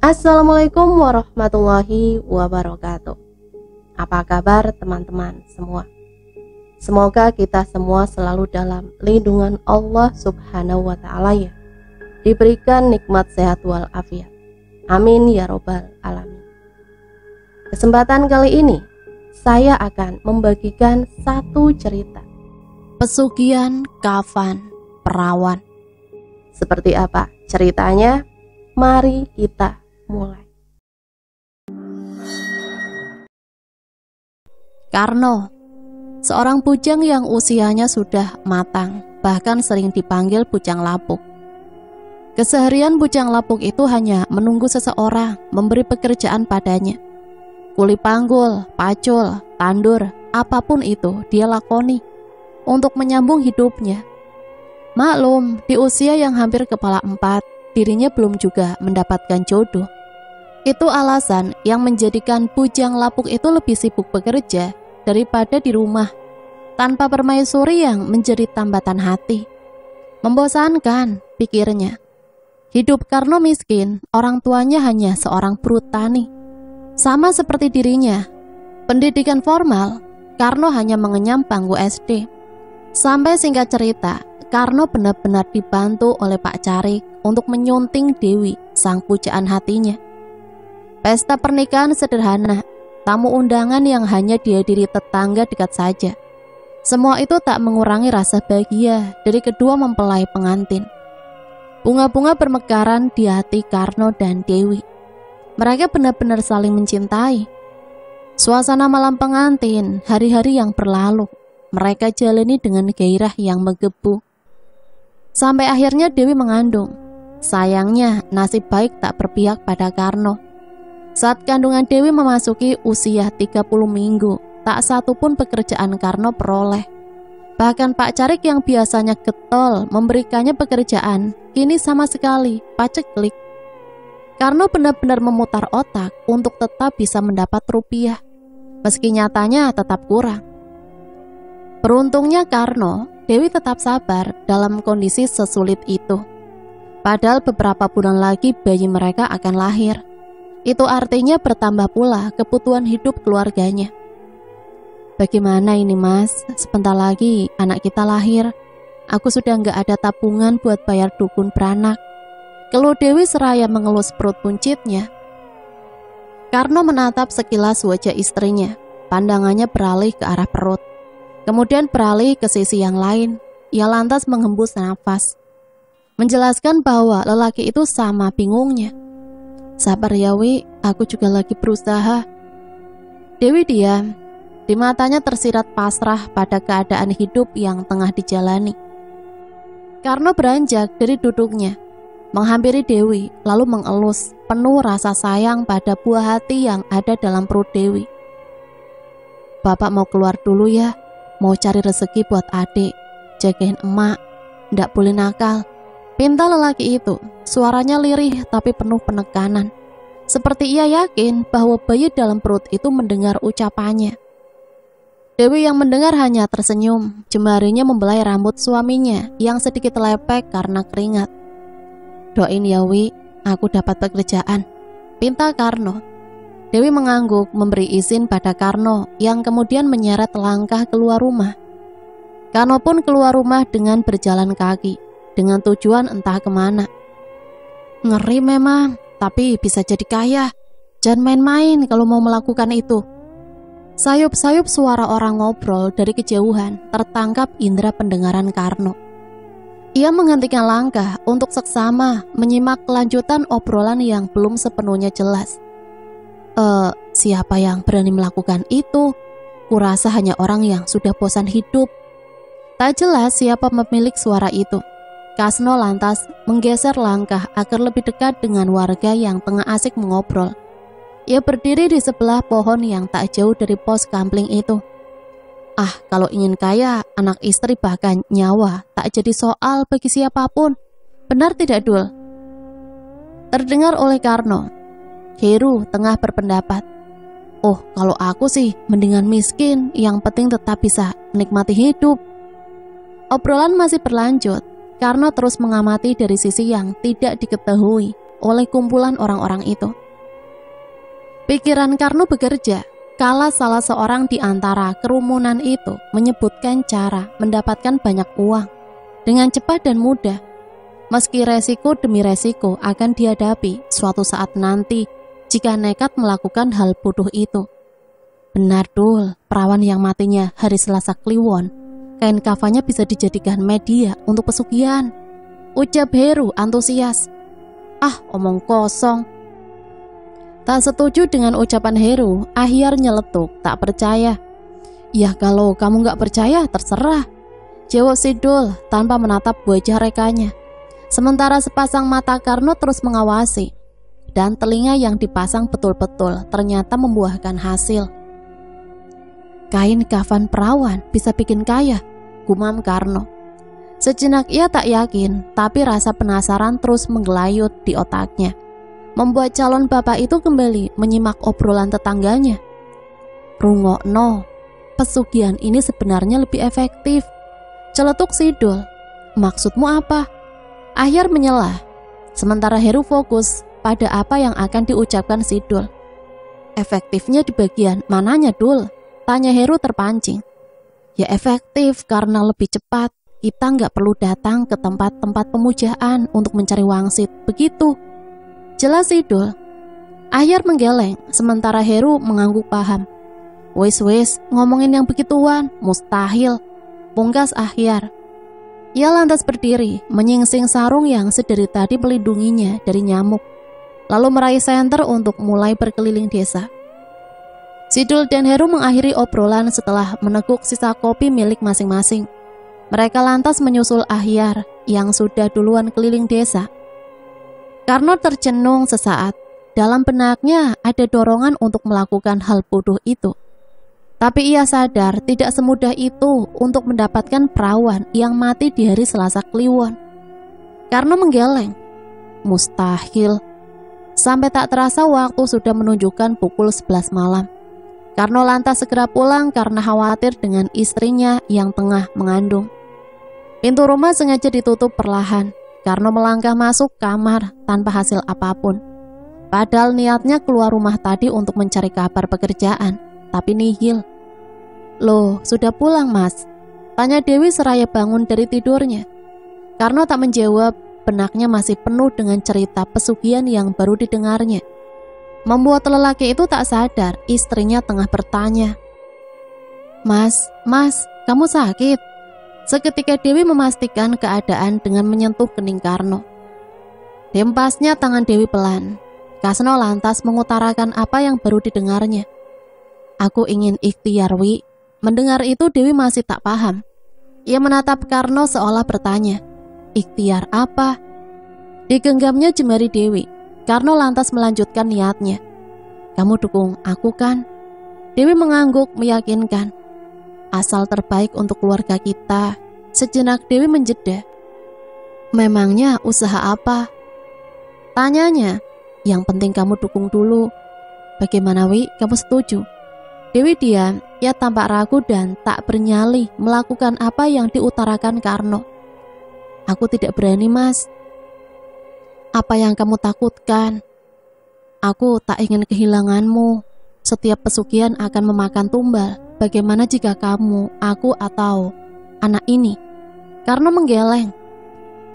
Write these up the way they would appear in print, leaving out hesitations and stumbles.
Assalamualaikum warahmatullahi wabarakatuh. Apa kabar teman-teman semua? Semoga kita semua selalu dalam lindungan Allah subhanahu wa ta'ala ya. Diberikan nikmat sehat walafiat. Amin ya robbal alamin. Kesempatan kali ini saya akan membagikan satu cerita pesugihan kafan perawan. Seperti apa ceritanya? Mari kita mulai. Karno, seorang bujang yang usianya sudah matang, bahkan sering dipanggil bujang lapuk. Keseharian bujang lapuk itu hanya menunggu seseorang memberi pekerjaan padanya. Kuli panggul, pacul, tandur, apapun itu dia lakoni untuk menyambung hidupnya. Maklum, di usia yang hampir kepala 4, dirinya belum juga mendapatkan jodoh. Itu alasan yang menjadikan bujang lapuk itu lebih sibuk bekerja daripada di rumah, tanpa permaisuri yang menjadi tambatan hati. Membosankan, pikirnya. Hidup Karno miskin, orang tuanya hanya seorang buruh tani. Sama seperti dirinya, pendidikan formal, Karno hanya mengenyam bangku SD. Sampai singkat cerita, Karno benar-benar dibantu oleh Pak Carik untuk menyunting Dewi, sang pujaan hatinya. Pesta pernikahan sederhana, tamu undangan yang hanya dihadiri tetangga dekat saja. Semua itu tak mengurangi rasa bahagia dari kedua mempelai pengantin. Bunga-bunga bermekaran di hati Karno dan Dewi. Mereka benar-benar saling mencintai. Suasana malam pengantin, hari-hari yang berlalu, mereka jalani dengan gairah yang menggebu. Sampai akhirnya Dewi mengandung. Sayangnya, nasib baik tak berpihak pada Karno. Saat kandungan Dewi memasuki usia 30 minggu, tak satu pun pekerjaan Karno peroleh. Bahkan Pak Carik yang biasanya getol memberikannya pekerjaan, kini sama sekali paceklik. Karno benar-benar memutar otak untuk tetap bisa mendapat rupiah, meski nyatanya tetap kurang. Beruntungnya Karno, Dewi tetap sabar dalam kondisi sesulit itu. Padahal beberapa bulan lagi bayi mereka akan lahir. Itu artinya bertambah pula kebutuhan hidup keluarganya. Bagaimana ini mas, sebentar lagi anak kita lahir. Aku sudah nggak ada tabungan buat bayar dukun beranak. Keluh Dewi seraya mengelus perut buncitnya. Karno menatap sekilas wajah istrinya. Pandangannya beralih ke arah perut, kemudian beralih ke sisi yang lain. Ia lantas menghembus nafas, menjelaskan bahwa lelaki itu sama bingungnya. Sabar ya Wi, aku juga lagi berusaha. Dewi diam. Di matanya tersirat pasrah pada keadaan hidup yang tengah dijalani. Karno beranjak dari duduknya, menghampiri Dewi, lalu mengelus penuh rasa sayang pada buah hati yang ada dalam perut Dewi. Bapak mau keluar dulu ya, mau cari rezeki buat adik. Jagain emak, ndak boleh nakal, pinta lelaki itu. Suaranya lirih tapi penuh penekanan, seperti ia yakin bahwa bayi dalam perut itu mendengar ucapannya. Dewi yang mendengar hanya tersenyum, jemarinya membelai rambut suaminya yang sedikit lepek karena keringat. Doain ya Wi, aku dapat pekerjaan, pinta Karno. Dewi mengangguk memberi izin pada Karno yang kemudian menyeret langkah keluar rumah. Karno pun keluar rumah dengan berjalan kaki, dengan tujuan entah kemana. Ngeri memang, tapi bisa jadi kaya. Jangan main-main kalau mau melakukan itu. Sayup-sayup suara orang ngobrol dari kejauhan tertangkap indera pendengaran Karno. Ia menghentikan langkah untuk seksama menyimak kelanjutan obrolan yang belum sepenuhnya jelas. Siapa yang berani melakukan itu? Kurasa hanya orang yang sudah bosan hidup. Tak jelas siapa pemilik suara itu. Kasno lantas menggeser langkah agar lebih dekat dengan warga yang tengah asik mengobrol. Ia berdiri di sebelah pohon yang tak jauh dari pos kampling itu. Kalau ingin kaya, anak istri bahkan nyawa tak jadi soal bagi siapapun. Benar tidak, Dul? Terdengar oleh Karno. Heru tengah berpendapat. Kalau aku sih mendingan miskin, yang penting tetap bisa menikmati hidup. Obrolan masih berlanjut. Karno terus mengamati dari sisi yang tidak diketahui oleh kumpulan orang-orang itu. Pikiran Karno bekerja kala salah seorang di antara kerumunan itu menyebutkan cara mendapatkan banyak uang dengan cepat dan mudah, meski resiko demi resiko akan dihadapi suatu saat nanti jika nekat melakukan hal bodoh itu. Benar Dul, perawan yang matinya hari Selasa Kliwon, kain kafannya bisa dijadikan media untuk pesugihan, ucap Heru antusias. Ah, omong kosong. Tak setuju dengan ucapan Heru, Ahyar nyeletuk, tak percaya. Ya kalau kamu gak percaya, terserah, jawab Sidul tanpa menatap wajah rekanya. Sementara sepasang mata Karno terus mengawasi, dan telinga yang dipasang betul-betul ternyata membuahkan hasil. Kain kafan perawan bisa bikin kaya, gumam Karno. Sejenak ia tak yakin, tapi rasa penasaran terus menggelayut di otaknya, membuat calon bapak itu kembali menyimak obrolan tetangganya. Rungokno, pesugihan ini sebenarnya lebih efektif, celetuk Sidul. Maksudmu apa? Ahyar menyelah, sementara Heru fokus pada apa yang akan diucapkan Sidul. Efektifnya di bagian mananya, Dul? Tanya Heru terpancing. Ya efektif karena lebih cepat, kita nggak perlu datang ke tempat-tempat pemujaan untuk mencari wangsit, begitu, jelas Sidul. Ahyar menggeleng, sementara Heru mengangguk paham. Wis, ngomongin yang begituan, mustahil, pungkas Ahyar. Ia lantas berdiri, menyingsing sarung yang sedari tadi melindunginya dari nyamuk, lalu meraih senter untuk mulai berkeliling desa. Sidul dan Heru mengakhiri obrolan setelah meneguk sisa kopi milik masing-masing. Mereka lantas menyusul Ahyar yang sudah duluan keliling desa. Karno tercenung sesaat. Dalam benaknya ada dorongan untuk melakukan hal bodoh itu. Tapi ia sadar tidak semudah itu untuk mendapatkan perawan yang mati di hari Selasa Kliwon. Karno menggeleng. Mustahil. Sampai tak terasa waktu sudah menunjukkan pukul 11 malam. Karno lantas segera pulang karena khawatir dengan istrinya yang tengah mengandung. Pintu rumah sengaja ditutup perlahan. Karno melangkah masuk kamar tanpa hasil apapun. Padahal niatnya keluar rumah tadi untuk mencari kabar pekerjaan, tapi nihil. Loh, sudah pulang mas? Tanya Dewi seraya bangun dari tidurnya. Karno tak menjawab, benaknya masih penuh dengan cerita pesugihan yang baru didengarnya. Membuat lelaki itu tak sadar istrinya tengah bertanya. Mas, kamu sakit? Seketika Dewi memastikan keadaan dengan menyentuh kening Karno. Dihempasnya tangan Dewi pelan. Kasno lantas mengutarakan apa yang baru didengarnya. Aku ingin ikhtiar, Wi. Mendengar itu Dewi masih tak paham. Ia menatap Karno seolah bertanya, ikhtiar apa? Digenggamnya jemari Dewi. Karno lantas melanjutkan niatnya. Kamu dukung aku kan? Dewi mengangguk meyakinkan. Asal terbaik untuk keluarga kita. Sejenak Dewi menjeda. Memangnya usaha apa? Tanyanya. Yang penting kamu dukung dulu. Bagaimana Wi, kamu setuju? Dewi diam, ia tampak ragu dan tak bernyali melakukan apa yang diutarakan Karno. Aku tidak berani mas. Apa yang kamu takutkan? Aku tak ingin kehilanganmu. Setiap pesugihan akan memakan tumbal. Bagaimana jika kamu, aku atau anak ini? Karno menggeleng.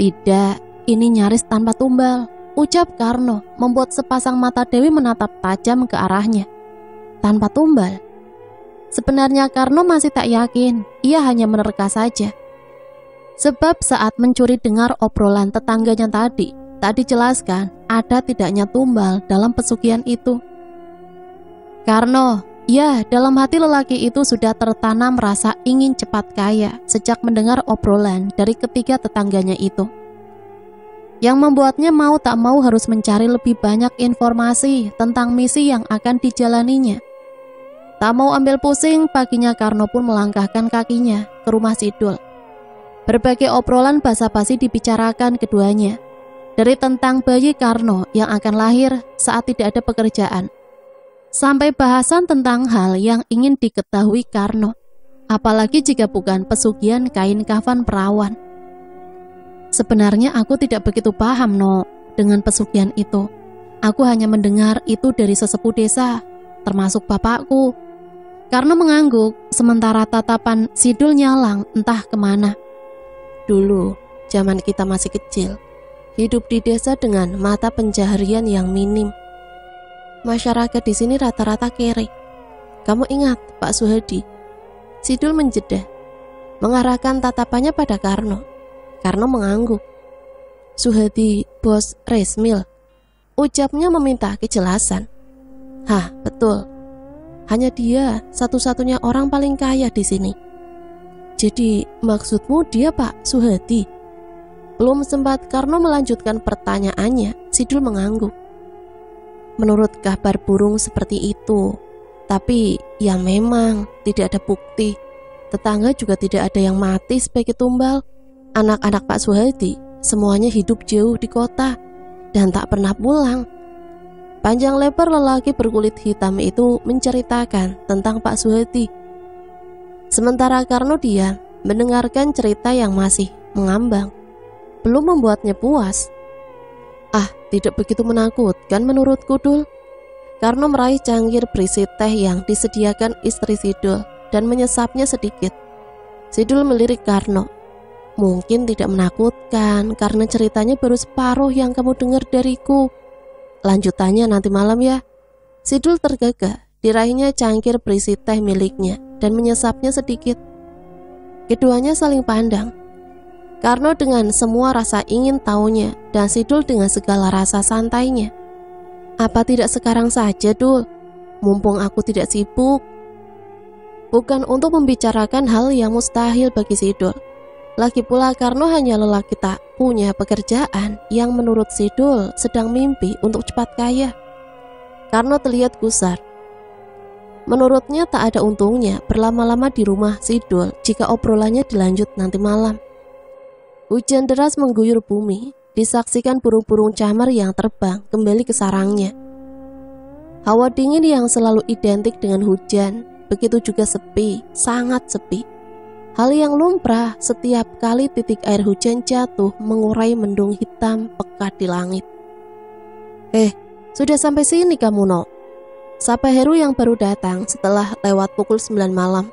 Tidak, ini nyaris tanpa tumbal, ucap Karno, membuat sepasang mata Dewi menatap tajam ke arahnya. Tanpa tumbal? Sebenarnya Karno masih tak yakin, ia hanya menerka saja. Sebab saat mencuri dengar obrolan tetangganya tadi, tak dijelaskan ada tidaknya tumbal dalam pesugihan itu. Karno, ya, dalam hati lelaki itu sudah tertanam rasa ingin cepat kaya sejak mendengar obrolan dari ketiga tetangganya itu. Yang membuatnya mau tak mau harus mencari lebih banyak informasi tentang misi yang akan dijalaninya. Tak mau ambil pusing, paginya Karno pun melangkahkan kakinya ke rumah Sidul. Berbagai obrolan basa-basi dibicarakan keduanya. Dari tentang bayi Karno yang akan lahir saat tidak ada pekerjaan, sampai bahasan tentang hal yang ingin diketahui Karno, apalagi jika bukan pesugihan kain kafan perawan. Sebenarnya aku tidak begitu paham, No. dengan pesugihan itu. Aku hanya mendengar itu dari sesepuh desa, termasuk bapakku. Karena mengangguk, sementara tatapan Sidul nyalang entah kemana. Dulu, zaman kita masih kecil, hidup di desa dengan mata pencaharian yang minim. Masyarakat di sini rata-rata kere. Kamu ingat Pak Suhadi? Sidul menjeda, mengarahkan tatapannya pada Karno. Karno mengangguk. Suhadi bos resmil, ucapnya meminta kejelasan. Hah, betul. Hanya dia satu-satunya orang paling kaya di sini. Jadi maksudmu dia Pak Suhadi? Belum sempat Karno melanjutkan pertanyaannya, Sidul mengangguk. Menurut kabar burung seperti itu, tapi ya memang tidak ada bukti. Tetangga juga tidak ada yang mati sebagai tumbal. Anak-anak Pak Suhadi semuanya hidup jauh di kota dan tak pernah pulang. Panjang lebar lelaki berkulit hitam itu menceritakan tentang Pak Suhadi. Sementara Karno diam mendengarkan cerita yang masih mengambang. Belum membuatnya puas. Ah, tidak begitu menakutkan menurutku, Dul. Karno meraih cangkir berisi teh yang disediakan istri Sidul dan menyesapnya sedikit. Sidul melirik Karno. Mungkin tidak menakutkan karena ceritanya baru separuh yang kamu dengar dariku. Lanjutannya nanti malam ya. Sidul tergagah, diraihnya cangkir berisi teh miliknya dan menyesapnya sedikit. Keduanya saling pandang. Karno dengan semua rasa ingin tahunya dan Sidul dengan segala rasa santainya. Apa tidak sekarang saja, Dul? Mumpung aku tidak sibuk. Bukan untuk membicarakan hal yang mustahil bagi Sidul. Lagi pula Karno hanya lelaki tak punya pekerjaan yang menurut Sidul sedang mimpi untuk cepat kaya. Karno terlihat gusar. Menurutnya tak ada untungnya berlama-lama di rumah Sidul jika obrolannya dilanjut nanti malam. Hujan deras mengguyur bumi, disaksikan burung-burung camar yang terbang kembali ke sarangnya. Hawa dingin yang selalu identik dengan hujan, begitu juga sepi, sangat sepi. Hal yang lumrah setiap kali titik air hujan jatuh mengurai mendung hitam pekat di langit. Sudah sampai sini kamu, No? Sapa Heru yang baru datang setelah lewat pukul 9 malam.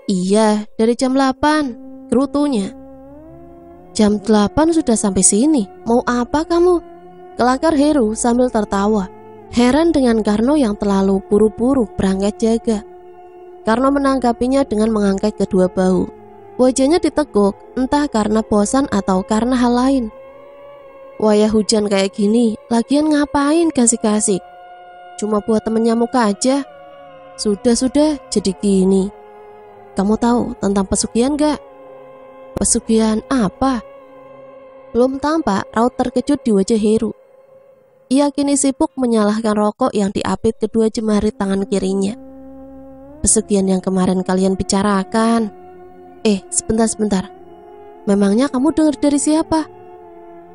Iya, dari jam 8, gerutunya. Jam 8 sudah sampai sini, mau apa kamu? Kelakar Heru sambil tertawa, heran dengan Karno yang terlalu buru-buru berangkat jaga. Karno menanggapinya dengan mengangkat kedua bahu. Wajahnya diteguk, entah karena bosan atau karena hal lain. Wayah hujan kayak gini, lagian ngapain kasih-kasih? Cuma buat temen nyamuk aja. Sudah, jadi gini. Kamu tahu tentang pesugihan gak? Pesugihan apa? Belum tampak raut terkejut di wajah Heru. Ia kini sibuk menyalahkan rokok yang diapit kedua jemari tangan kirinya. Pesugihan yang kemarin kalian bicarakan. Sebentar. Memangnya kamu dengar dari siapa?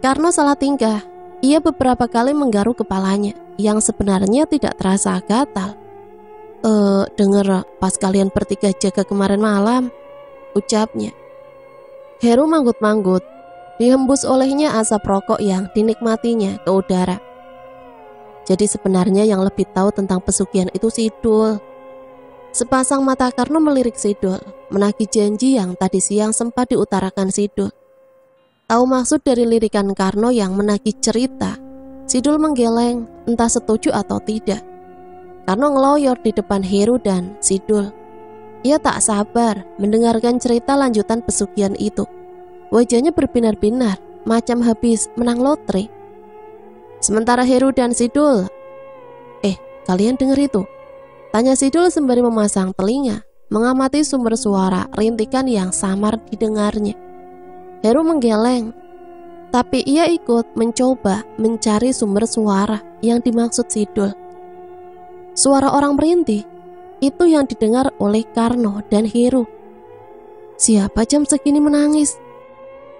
Karno salah tingkah. Ia beberapa kali menggaruk kepalanya yang sebenarnya tidak terasa gatal. Dengar pas kalian bertiga jaga kemarin malam, ucapnya. Heru manggut-manggut, dihembus olehnya asap rokok yang dinikmatinya ke udara. Jadi sebenarnya yang lebih tahu tentang pesugihan itu Sidul. Sepasang mata Karno melirik Sidul, menagih janji yang tadi siang sempat diutarakan Sidul. Tahu maksud dari lirikan Karno yang menagih cerita, Sidul menggeleng, entah setuju atau tidak. Karno ngeloyor di depan Heru dan Sidul. Ia tak sabar mendengarkan cerita lanjutan pesugihan itu. Wajahnya berbinar-binar, macam habis menang lotre. Sementara Heru dan Sidul, kalian dengar itu? Tanya Sidul sembari memasang telinga, mengamati sumber suara rintikan yang samar didengarnya. Heru menggeleng, tapi ia ikut mencoba mencari sumber suara yang dimaksud Sidul. Suara orang merintih, itu yang didengar oleh Karno dan Heru. Siapa jam segini menangis?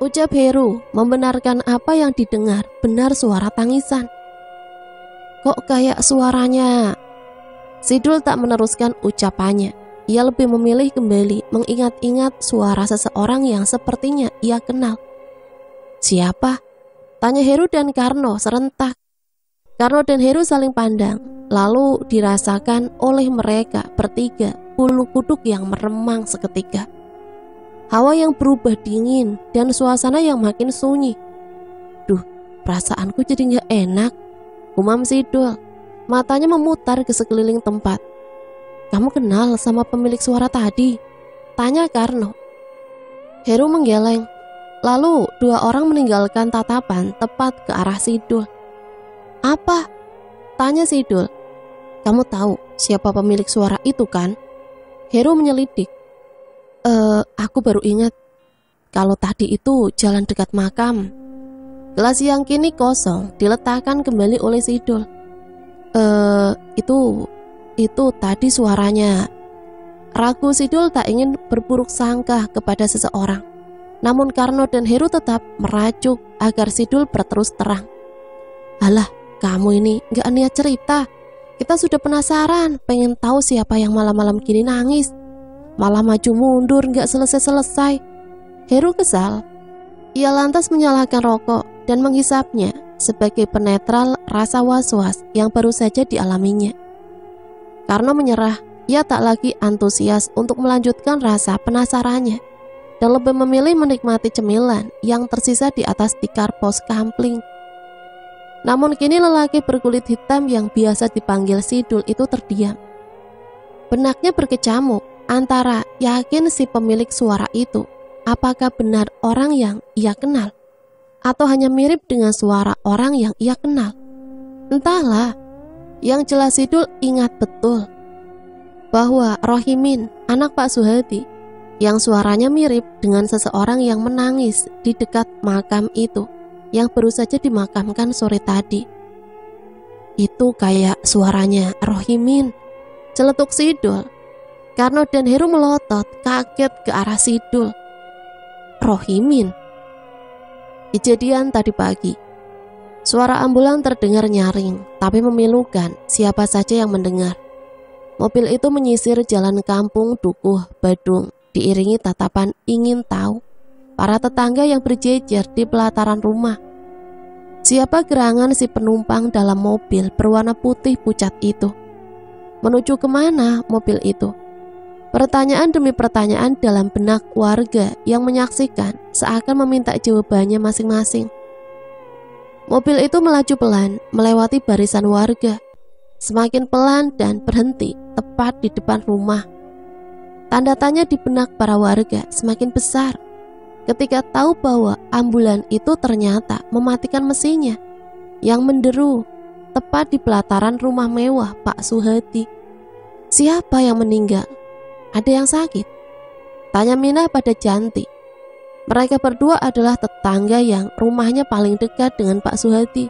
Ucap Heru membenarkan apa yang didengar, benar suara tangisan. Kok kayak suaranya? Sidul tak meneruskan ucapannya. Ia lebih memilih kembali mengingat-ingat suara seseorang yang sepertinya ia kenal. Siapa? Tanya Heru dan Karno serentak. Karno dan Heru saling pandang, lalu dirasakan oleh mereka bertiga bulu kuduk yang meremang seketika. Hawa yang berubah dingin dan suasana yang makin sunyi. Duh, perasaanku jadi gak enak, gumam Sidul. Matanya memutar ke sekeliling tempat. Kamu kenal sama pemilik suara tadi? Tanya Karno. Heru menggeleng. Lalu dua orang meninggalkan tatapan tepat ke arah Sidul. Apa? Tanya Sidul. Kamu tahu siapa pemilik suara itu kan? Heru menyelidik. Aku baru ingat. Kalau tadi itu jalan dekat makam. Gelas yang kini kosong diletakkan kembali oleh Sidul. Itu tadi suaranya. Ragu Sidul tak ingin berburuk sangka kepada seseorang. Namun Karno dan Heru tetap merajuk agar Sidul berterus terang. Alah, kamu ini gak niat cerita. Kita sudah penasaran, pengen tahu siapa yang malam-malam gini nangis. Malah maju mundur gak selesai-selesai. Heru kesal. Ia lantas menyalakan rokok dan menghisapnya sebagai penetral rasa was-was yang baru saja dialaminya. Karno menyerah, ia tak lagi antusias untuk melanjutkan rasa penasarannya dan lebih memilih menikmati cemilan yang tersisa di atas tikar pos kampling. Namun kini lelaki berkulit hitam yang biasa dipanggil Sidul itu terdiam. Benaknya berkecamuk antara yakin si pemilik suara itu apakah benar orang yang ia kenal atau hanya mirip dengan suara orang yang ia kenal. Entahlah, yang jelas Sidul ingat betul bahwa Rohimin, anak Pak Suhadi, yang suaranya mirip dengan seseorang yang menangis di dekat makam itu, yang baru saja dimakamkan sore tadi. Itu kayak suaranya Rohimin, celetuk Sidul. Karno dan Heru melotot kaget ke arah Sidul. Rohimin. Kejadian tadi pagi. Suara ambulan terdengar nyaring, tapi memilukan siapa saja yang mendengar. Mobil itu menyisir jalan kampung Dukuh, Badung, diiringi tatapan ingin tahu para tetangga yang berjejer di pelataran rumah. Siapa gerangan si penumpang dalam mobil berwarna putih pucat itu? Menuju kemana mobil itu? Pertanyaan demi pertanyaan dalam benak warga yang menyaksikan seakan meminta jawabannya masing-masing. Mobil itu melaju pelan melewati barisan warga, semakin pelan dan berhenti tepat di depan rumah. Tanda tanya di benak para warga semakin besar ketika tahu bahwa ambulan itu ternyata mematikan mesinnya yang menderu tepat di pelataran rumah mewah Pak Suhadi. Siapa yang meninggal? Ada yang sakit? Tanya Minah pada Janti. Mereka berdua adalah tetangga yang rumahnya paling dekat dengan Pak Suhadi.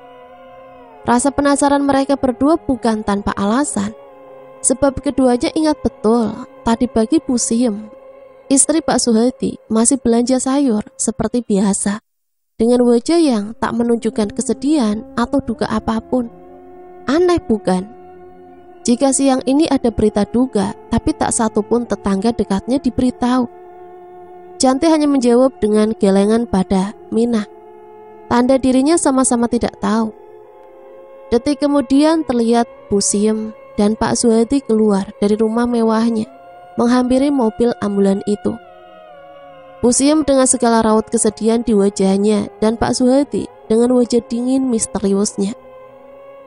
Rasa penasaran mereka berdua bukan tanpa alasan, sebab keduanya ingat betul tadi pagi Bu Siem, istri Pak Suhadi, masih belanja sayur seperti biasa, dengan wajah yang tak menunjukkan kesedihan atau duka apapun. Aneh bukan? Jika siang ini ada berita duka, tapi tak satu pun tetangga dekatnya diberitahu. Janti hanya menjawab dengan gelengan pada Minah. Tanda dirinya sama-sama tidak tahu. Detik kemudian terlihat Bu Siem dan Pak Suhadi keluar dari rumah mewahnya, menghampiri mobil ambulan itu. Bu Siem dengan segala raut kesedihan di wajahnya dan Pak Suhadi dengan wajah dingin misteriusnya.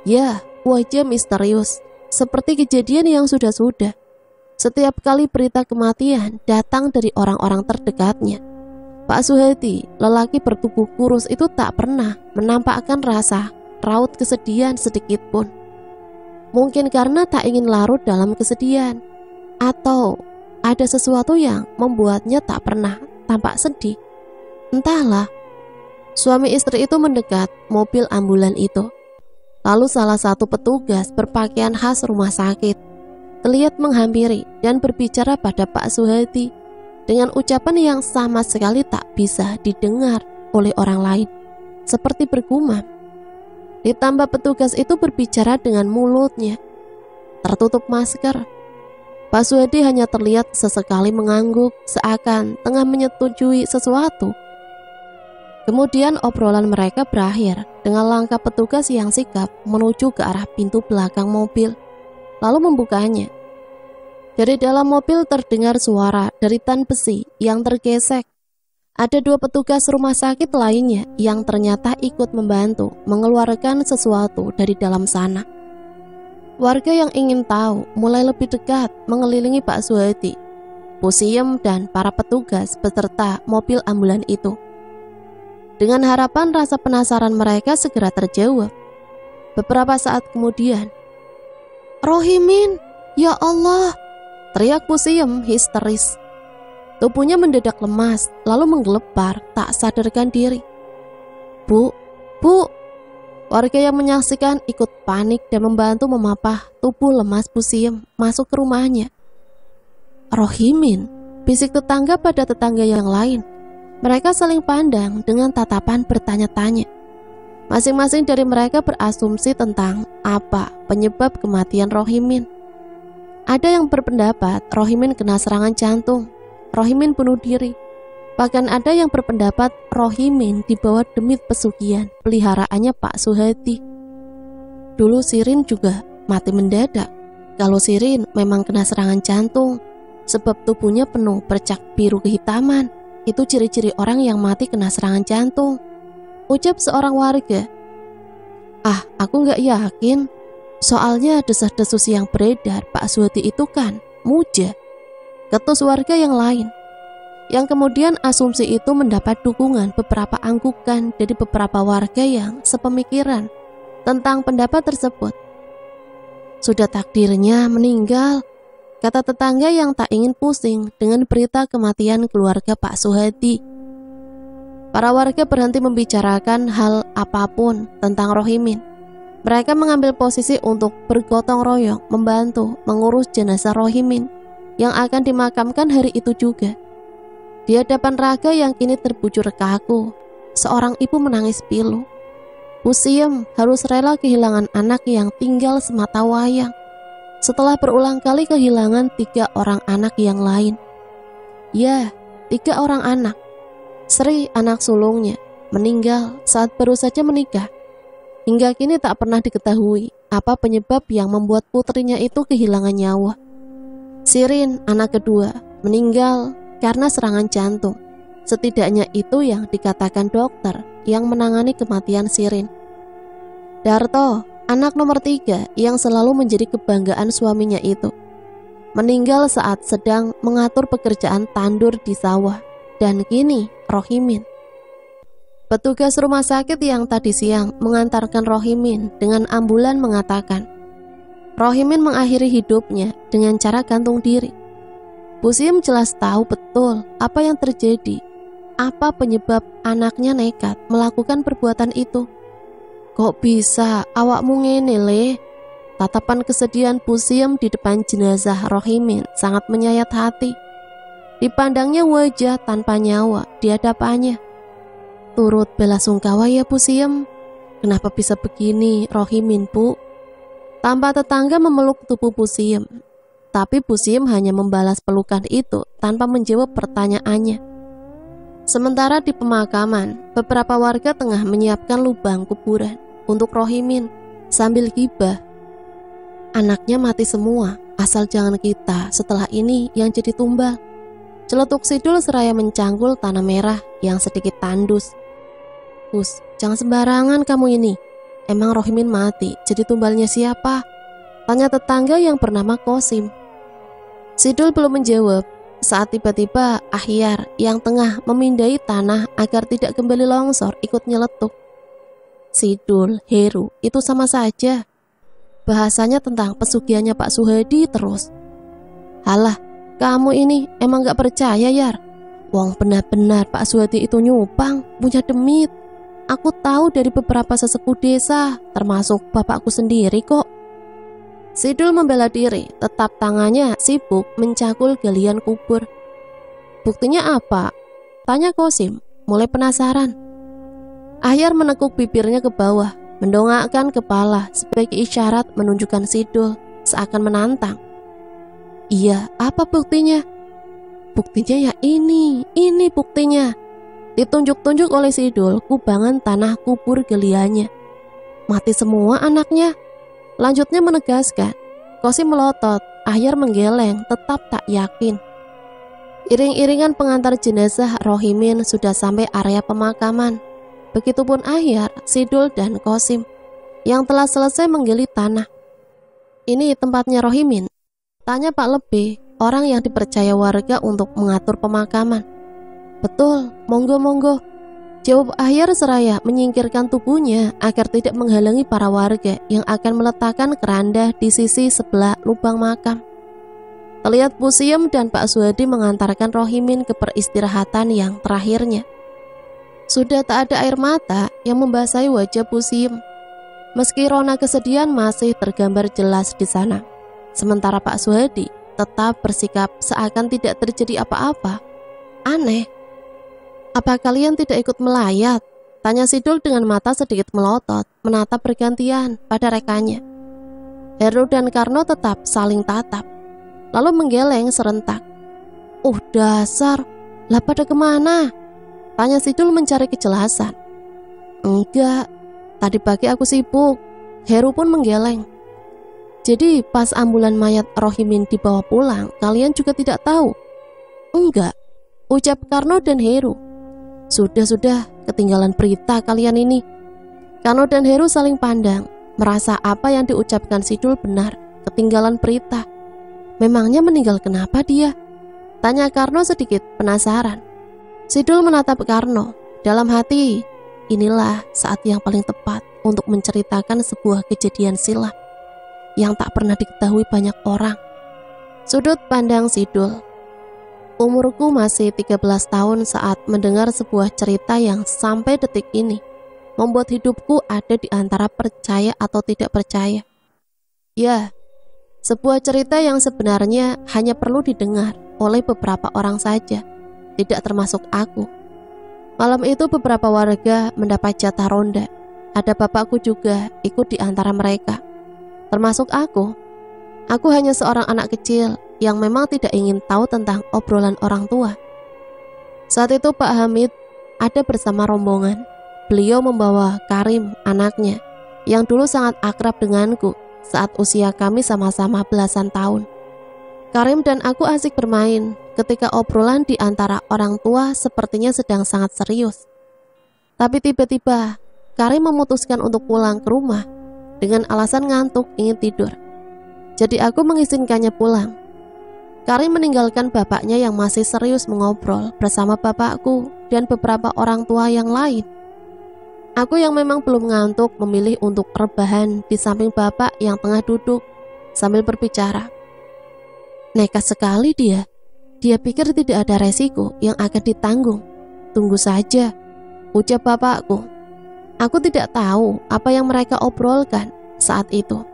Ya, wajah misterius. Seperti kejadian yang sudah-sudah. Setiap kali berita kematian datang dari orang-orang terdekatnya, Pak Suhadi, lelaki bertubuh kurus itu tak pernah menampakkan rasa raut kesedihan sedikit pun. Mungkin karena tak ingin larut dalam kesedihan, atau ada sesuatu yang membuatnya tak pernah tampak sedih. Entahlah. Suami istri itu mendekat mobil ambulan itu. Lalu salah satu petugas berpakaian khas rumah sakit terlihat menghampiri dan berbicara pada Pak Suhadi dengan ucapan yang sama sekali tak bisa didengar oleh orang lain, seperti bergumam. Ditambah petugas itu berbicara dengan mulutnya tertutup masker. Pak Suhadi hanya terlihat sesekali mengangguk seakan tengah menyetujui sesuatu. Kemudian obrolan mereka berakhir dengan langkah petugas yang sigap menuju ke arah pintu belakang mobil, lalu membukanya. Dari dalam mobil terdengar suara deritan besi yang tergesek. Ada 2 petugas rumah sakit lainnya yang ternyata ikut membantu mengeluarkan sesuatu dari dalam sana. Warga yang ingin tahu mulai lebih dekat mengelilingi Pak Suhadi, Pusiem, dan para petugas beserta mobil ambulan itu. Dengan harapan rasa penasaran mereka segera terjawab. Beberapa saat kemudian, "Rohimin, ya Allah!" teriak Pusiem histeris. Tubuhnya mendadak lemas, lalu menggelepar, tak sadarkan diri. Bu! Warga yang menyaksikan ikut panik dan membantu memapah tubuh lemas Pusiem masuk ke rumahnya. "Rohimin!" bisik tetangga pada tetangga yang lain. Mereka saling pandang dengan tatapan bertanya-tanya. Masing-masing dari mereka berasumsi tentang apa penyebab kematian Rohimin. Ada yang berpendapat Rohimin kena serangan jantung, Rohimin bunuh diri. Bahkan ada yang berpendapat Rohimin dibawa demit pesugihan peliharaannya Pak Suhadi. Dulu Sirin juga mati mendadak. Kalau Sirin memang kena serangan jantung, sebab tubuhnya penuh bercak biru kehitaman. Itu ciri-ciri orang yang mati kena serangan jantung, ucap seorang warga. Aku gak yakin. Soalnya desas-desus yang beredar Pak Suhadi itu kan muja, ketus warga yang lain. Yang kemudian asumsi itu mendapat dukungan beberapa anggukan dari beberapa warga yang sepemikiran tentang pendapat tersebut. Sudah takdirnya meninggal, kata tetangga yang tak ingin pusing dengan berita kematian keluarga Pak Suhadi. Para warga berhenti membicarakan hal apapun tentang Rohimin. Mereka mengambil posisi untuk bergotong royong membantu mengurus jenazah Rohimin yang akan dimakamkan hari itu juga. Di hadapan Raga yang kini terbujur kaku, seorang ibu menangis pilu. Pusiem harus rela kehilangan anak yang tinggal semata wayang setelah berulang kali kehilangan 3 orang anak yang lain. Ya, 3 orang anak. Sri, anak sulungnya, meninggal saat baru saja menikah. Hingga kini tak pernah diketahui apa penyebab yang membuat putrinya itu kehilangan nyawa. Sirin, anak kedua, meninggal karena serangan jantung. Setidaknya itu yang dikatakan dokter yang menangani kematian Sirin. Darto, anak nomor 3 yang selalu menjadi kebanggaan suaminya itu, meninggal saat sedang mengatur pekerjaan tandur di sawah. Dan kini Rohimin. Petugas rumah sakit yang tadi siang mengantarkan Rohimin dengan ambulan mengatakan, Rohimin mengakhiri hidupnya dengan cara gantung diri. Pusiem jelas tahu betul apa yang terjadi, apa penyebab anaknya nekat melakukan perbuatan itu. Kok bisa awakmu ngene le? Tatapan kesedihan Pusiem di depan jenazah Rohimin sangat menyayat hati. Dipandangnya wajah tanpa nyawa di hadapannya. Turut bela sungkawa ya Pusiem. Kenapa bisa begini Rohimin, Bu? Tanpa tetangga memeluk tubuh Pusiem. Tapi Pusiem hanya membalas pelukan itu tanpa menjawab pertanyaannya. Sementara di pemakaman, beberapa warga tengah menyiapkan lubang kuburan untuk Rohimin sambil gibah. Anaknya mati semua, asal jangan kita setelah ini yang jadi tumbal. Celetuk Sidul seraya mencangkul tanah merah yang sedikit tandus. Hus, jangan sembarangan kamu ini. Emang Rohimin mati, jadi tumbalnya siapa? Tanya tetangga yang bernama Kosim. Sidul belum menjawab saat tiba-tiba Ahyar yang tengah memindai tanah agar tidak kembali longsor ikut nyeletuk. Sidul, Heru, itu sama saja. Bahasanya tentang pesugihannya Pak Suhadi terus. Halah, kamu ini emang gak percaya Yar? Wong benar-benar Pak Suhadi itu nyupang, punya demit. Aku tahu dari beberapa sesepuh desa, termasuk bapakku sendiri kok. Sidul membela diri, tetap tangannya sibuk mencakul galian kubur. Buktinya apa? Tanya Kosim, mulai penasaran. Ahyar menekuk bibirnya ke bawah, mendongakkan kepala sebagai isyarat menunjukkan Sidul seakan menantang. Iya, apa buktinya? Buktinya ya ini buktinya. Ditunjuk-tunjuk oleh Sidul kubangan tanah kubur geliannya. Mati semua anaknya. Lanjutnya menegaskan. Kosim melotot, Ahyar menggeleng, tetap tak yakin. Iring-iringan pengantar jenazah Rohimin sudah sampai area pemakaman. Begitupun Ahyar, Sidul, dan Kosim yang telah selesai menggali tanah. Ini tempatnya Rohimin? Tanya Pak Lebe, orang yang dipercaya warga untuk mengatur pemakaman. Betul, monggo-monggo. Jawab Ahyar seraya menyingkirkan tubuhnya agar tidak menghalangi para warga yang akan meletakkan keranda di sisi sebelah lubang makam. Terlihat Pusiem dan Pak Suhadi mengantarkan Rohimin ke peristirahatan yang terakhirnya. Sudah tak ada air mata yang membasahi wajah Pusiem. Meski rona kesedihan masih tergambar jelas di sana. Sementara Pak Suhadi tetap bersikap seakan tidak terjadi apa-apa. Aneh. Apa kalian tidak ikut melayat? Tanya Sidul dengan mata sedikit melotot, menatap bergantian pada rekannya. Heru dan Karno tetap saling tatap, lalu menggeleng serentak. Dasar, lah pada kemana? Tanya Sidul mencari kejelasan. Enggak, tadi pagi aku sibuk. Heru pun menggeleng. Jadi pas ambulan mayat Rohimin dibawa pulang, kalian juga tidak tahu? Enggak, ucap Karno dan Heru. Sudah, ketinggalan berita kalian ini. Karno dan Heru saling pandang, merasa apa yang diucapkan Sidul benar, ketinggalan berita. Memangnya meninggal kenapa dia? Tanya Karno sedikit penasaran. Sidul menatap Karno, dalam hati, inilah saat yang paling tepat untuk menceritakan sebuah kejadian silam yang tak pernah diketahui banyak orang. Sudut pandang Sidul. Umurku masih 13 tahun saat mendengar sebuah cerita yang sampai detik ini membuat hidupku ada di antara percaya atau tidak percaya. Ya, sebuah cerita yang sebenarnya hanya perlu didengar oleh beberapa orang saja, tidak termasuk aku. Malam itu beberapa warga mendapat jatah ronda. Ada bapakku juga ikut di antara mereka, termasuk aku. Aku hanya seorang anak kecil yang memang tidak ingin tahu tentang obrolan orang tua. Saat itu Pak Hamid ada bersama rombongan. Beliau membawa Karim, anaknya, yang dulu sangat akrab denganku saat usia kami sama-sama belasan tahun. Karim dan aku asik bermain ketika obrolan di antara orang tua sepertinya sedang sangat serius. Tapi tiba-tiba Karim memutuskan untuk pulang ke rumah dengan alasan ngantuk ingin tidur. Jadi aku mengizinkannya pulang. Karim meninggalkan bapaknya yang masih serius mengobrol bersama bapakku dan beberapa orang tua yang lain. Aku yang memang belum ngantuk memilih untuk rebahan di samping bapak yang tengah duduk sambil berbicara. Nekat sekali dia. Dia pikir tidak ada resiko yang akan ditanggung. Tunggu saja, ucap bapakku. Aku tidak tahu apa yang mereka obrolkan saat itu.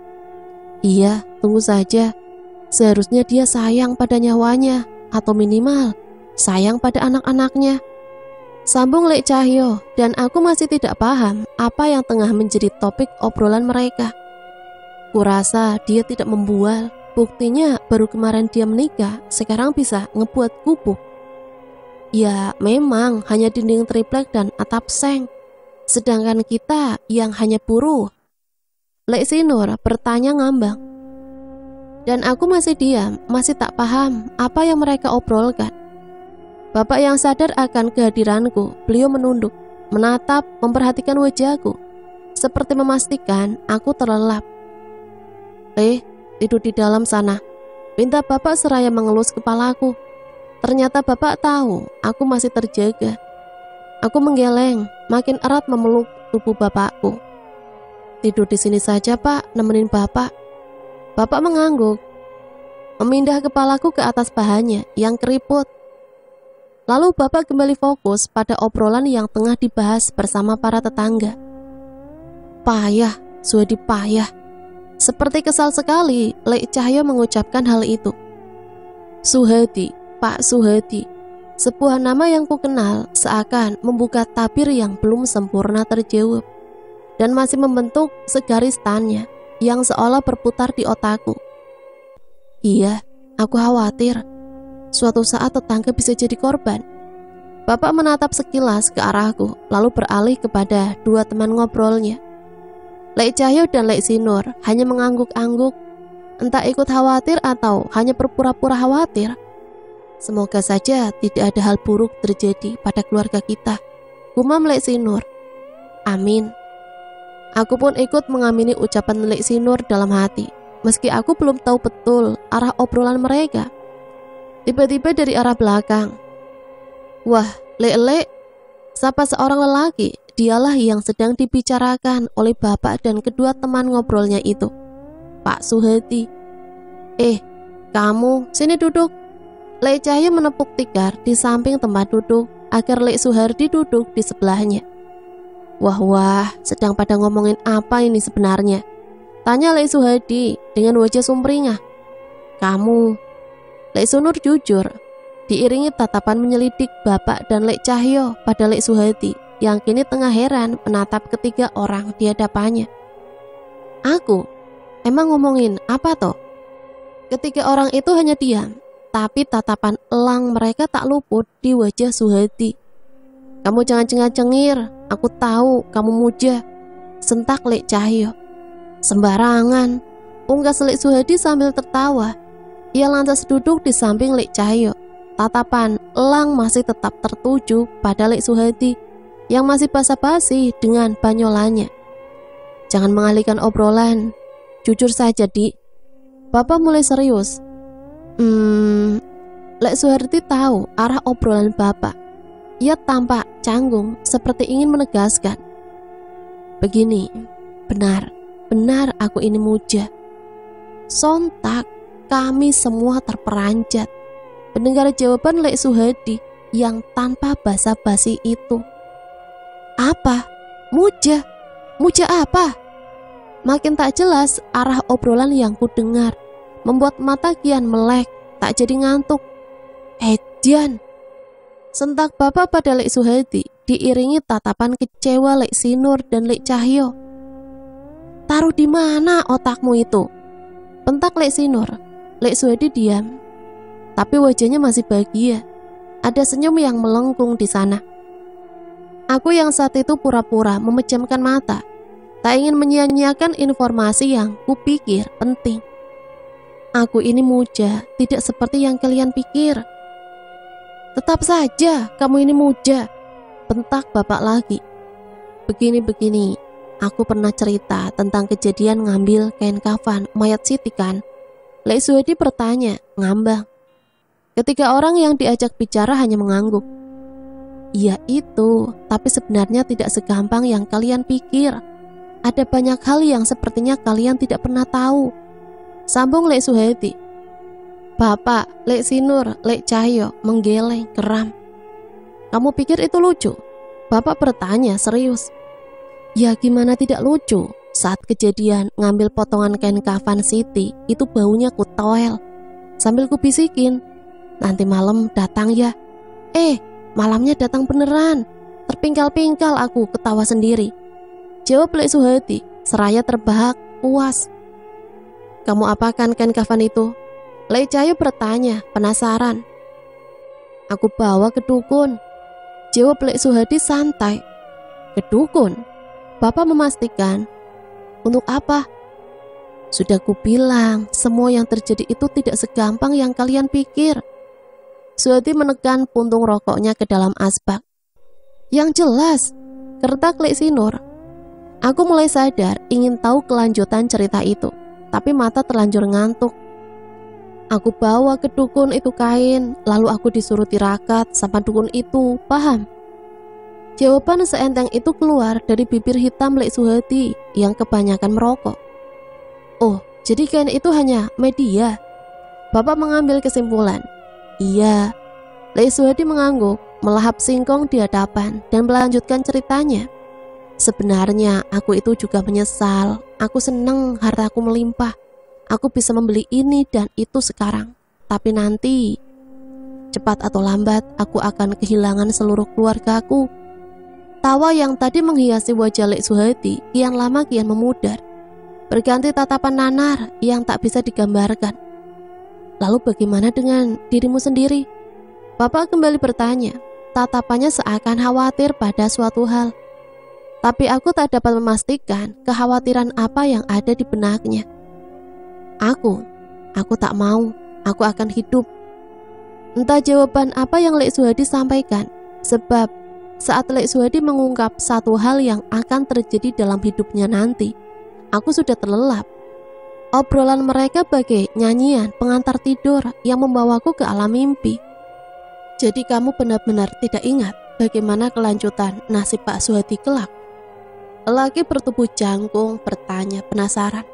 Iya, tunggu saja. Seharusnya dia sayang pada nyawanya, atau minimal sayang pada anak-anaknya. Sambung Lek Cahyo, dan aku masih tidak paham apa yang tengah menjadi topik obrolan mereka. Kurasa dia tidak membual, buktinya baru kemarin dia menikah, sekarang bisa ngebuat gubuk. Ya memang hanya dinding triplek dan atap seng, sedangkan kita yang hanya buruh. Lek Sinur bertanya ngambang. Dan aku masih diam, masih tak paham apa yang mereka obrolkan. Bapak yang sadar akan kehadiranku, beliau menunduk, menatap, memperhatikan wajahku, seperti memastikan aku terlelap. Tidur di dalam sana, pinta bapak seraya mengelus kepalaku. Ternyata bapak tahu aku masih terjaga. Aku menggeleng, makin erat memeluk tubuh bapakku. Tidur di sini saja pak, nemenin bapak. Bapak mengangguk, memindah kepalaku ke atas pahannya yang keriput. Lalu bapak kembali fokus pada obrolan yang tengah dibahas bersama para tetangga. Payah, Suhadi payah. Seperti kesal sekali, Lek Cahyo mengucapkan hal itu. Suhadi, Pak Suhadi, sebuah nama yang kukenal seakan membuka tabir yang belum sempurna terjawab dan masih membentuk segaris tanya yang seolah berputar di otakku. Iya, aku khawatir suatu saat tetangga bisa jadi korban. Bapak menatap sekilas ke arahku, lalu beralih kepada dua teman ngobrolnya. Lek Cahyo dan Lek Sinur hanya mengangguk-angguk, entah ikut khawatir atau hanya berpura-pura khawatir. Semoga saja tidak ada hal buruk terjadi pada keluarga kita, gumam Lek Sinur. Amin. Aku pun ikut mengamini ucapan Lek Sinur dalam hati, meski aku belum tahu betul arah obrolan mereka. Tiba-tiba dari arah belakang, wah, Lek, sapa seorang lelaki. Dialah yang sedang dibicarakan oleh bapak dan kedua teman ngobrolnya itu, Pak Suhadi. Kamu, sini duduk. Lek Cahyo menepuk tikar di samping tempat duduk agar Lek Suhardi duduk di sebelahnya. Wah, sedang pada ngomongin apa ini sebenarnya? Tanya Lek Suhardi dengan wajah sumringah. Kamu, Lek Sunur jujur, diiringi tatapan menyelidik bapak dan Lek Cahyo pada Lek Suhardi yang kini tengah heran menatap ketiga orang di hadapannya. Aku, emang ngomongin apa toh? Ketiga orang itu hanya diam, tapi tatapan elang mereka tak luput di wajah Suhadi. Kamu jangan cengar-cengir, aku tahu kamu muja, sentak Lek Cahyo. Sembarangan, unggas Lek Suhadi sambil tertawa. Ia lantas duduk di samping Lek Cahyo. Tatapan elang masih tetap tertuju pada Lek Suhadi yang masih basa-basi dengan banyolannya. Jangan mengalihkan obrolan, jujur saja, Dik. Bapak mulai serius. Lek Suhardi tahu arah obrolan bapak. Ia tampak canggung seperti ingin menegaskan. Begini, benar aku ini muja. Sontak kami semua terperanjat mendengar jawaban Lek Suhardi yang tanpa basa-basi itu. Apa? Muja? Muja apa? Makin tak jelas arah obrolan yang ku dengar, membuat mata kian melek, tak jadi ngantuk. Dian, sentak bapak pada Lek Suhardi, diiringi tatapan kecewa Lek Sinur dan Lek Cahyo. Taruh di mana otakmu itu? Bentak Lek Sinur. Lek Suhardi diam, tapi wajahnya masih bahagia. Ada senyum yang melengkung di sana. Aku yang saat itu pura-pura memejamkan mata, tak ingin menyia-nyiakan informasi yang kupikir penting. Aku ini muja, tidak seperti yang kalian pikir. Tetap saja kamu ini muja, bentak bapak lagi. Begini, aku pernah cerita tentang kejadian ngambil kain kafan mayat Siti kan? Lek Suhadi bertanya, ngambang. Ketiga orang yang diajak bicara hanya mengangguk. Iya itu, tapi sebenarnya tidak segampang yang kalian pikir. Ada banyak hal yang sepertinya kalian tidak pernah tahu, sambung Lek Suhadi. Bapak, Lek Sinur, Lek Cahyo menggeleng geram. Kamu pikir itu lucu? Bapak bertanya serius. Ya gimana tidak lucu, saat kejadian ngambil potongan kain kafan Siti, itu baunya kutoel. Sambil kubisikin, nanti malam datang ya. Malamnya datang beneran. Terpingkal-pingkal aku ketawa sendiri. Jawab Lek Suhadi seraya terbahak puas. Kamu apakan kain kafan itu? Lek Cahyo bertanya penasaran. Aku bawa ke dukun. Jawab Lek Suhadi santai. Ke dukun? Bapak memastikan. Untuk apa? Sudah kubilang, semua yang terjadi itu tidak segampang yang kalian pikir. Suhadi menekan puntung rokoknya ke dalam asbak. Yang jelas, kertak Lek Sinur. Aku mulai sadar ingin tahu kelanjutan cerita itu, tapi mata terlanjur ngantuk. Aku bawa ke dukun itu kain, lalu aku disuruh tirakat sama dukun itu, paham? Jawaban seenteng itu keluar dari bibir hitam Lek Suhadi yang kebanyakan merokok. Oh, jadi kain itu hanya media? Bapak mengambil kesimpulan. Iya. Lek Suhadi mengangguk, melahap singkong di hadapan dan melanjutkan ceritanya. Sebenarnya aku itu juga menyesal. Aku senang hartaku melimpah. Aku bisa membeli ini dan itu sekarang. Tapi nanti, cepat atau lambat, aku akan kehilangan seluruh keluargaku. Tawa yang tadi menghiasi wajah Lek Suhadi kian lama kian memudar, berganti tatapan nanar yang tak bisa digambarkan. Lalu bagaimana dengan dirimu sendiri? Bapak kembali bertanya. Tatapannya seakan khawatir pada suatu hal. Tapi aku tak dapat memastikan kekhawatiran apa yang ada di benaknya. Aku tak mau, aku akan hidup. Entah jawaban apa yang Lek Suhadi sampaikan, sebab saat Lek Suhadi mengungkap satu hal yang akan terjadi dalam hidupnya nanti, aku sudah terlelap. Obrolan mereka bagai nyanyian pengantar tidur yang membawaku ke alam mimpi. Jadi kamu benar-benar tidak ingat bagaimana kelanjutan nasib Pak Suhadi kelak? Lelaki bertubuh jangkung bertanya penasaran.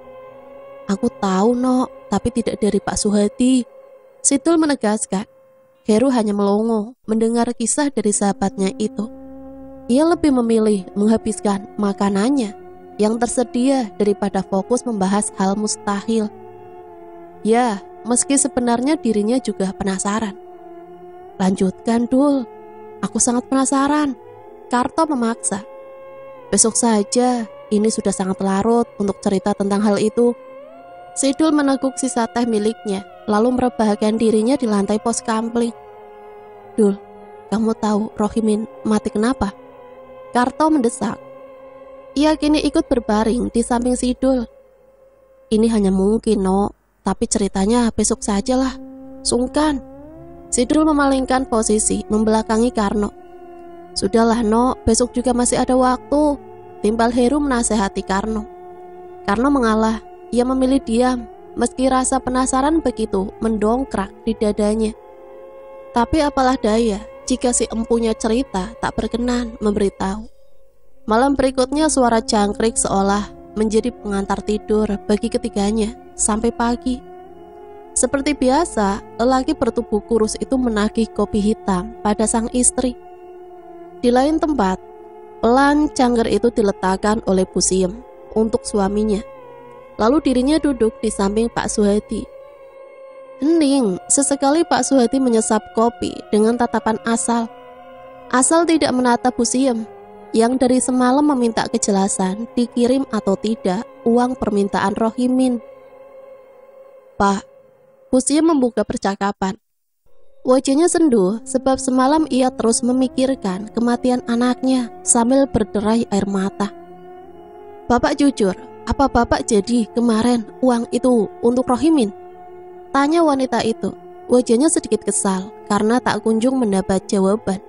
Aku tahu, Nok, tapi tidak dari Pak Suhadi. Sidul menegaskan. Heru hanya melongo mendengar kisah dari sahabatnya itu. Ia lebih memilih menghabiskan makanannya yang tersedia daripada fokus membahas hal mustahil. Ya, meski sebenarnya dirinya juga penasaran. Lanjutkan, Dul. Aku sangat penasaran. Karto memaksa. Besok saja, ini sudah sangat larut untuk cerita tentang hal itu. Sidul meneguk sisa teh miliknya, lalu merebahkan dirinya di lantai pos kampling. Dul, kamu tahu Rohimin mati kenapa? Karto mendesak. Ia kini ikut berbaring di samping Sidul. Ini hanya mungkin, No, tapi ceritanya besok sajalah. Sungkan. Sidul memalingkan posisi, membelakangi Karno. Sudahlah, No, besok juga masih ada waktu. Timpal Heru menasehati Karno. Karno mengalah, ia memilih diam, meski rasa penasaran begitu mendongkrak di dadanya. Tapi apalah daya, jika si empunya cerita tak berkenan memberitahu. Malam berikutnya suara jangkrik seolah menjadi pengantar tidur bagi ketiganya sampai pagi. Seperti biasa, lelaki bertubuh kurus itu menagih kopi hitam pada sang istri. Di lain tempat, pelan cangkir itu diletakkan oleh Pusiem untuk suaminya. Lalu dirinya duduk di samping Pak Suhadi. Hening, sesekali Pak Suhadi menyesap kopi dengan tatapan asal. Asal tidak menatap Pusiem, yang dari semalam meminta kejelasan dikirim atau tidak uang permintaan Rohimin. Pak, Pusiem membuka percakapan. Wajahnya sendu sebab semalam ia terus memikirkan kematian anaknya sambil berderai air mata. Bapak jujur, apa Bapak jadi kemarin uang itu untuk Rohimin? Tanya wanita itu. Wajahnya sedikit kesal karena tak kunjung mendapat jawaban.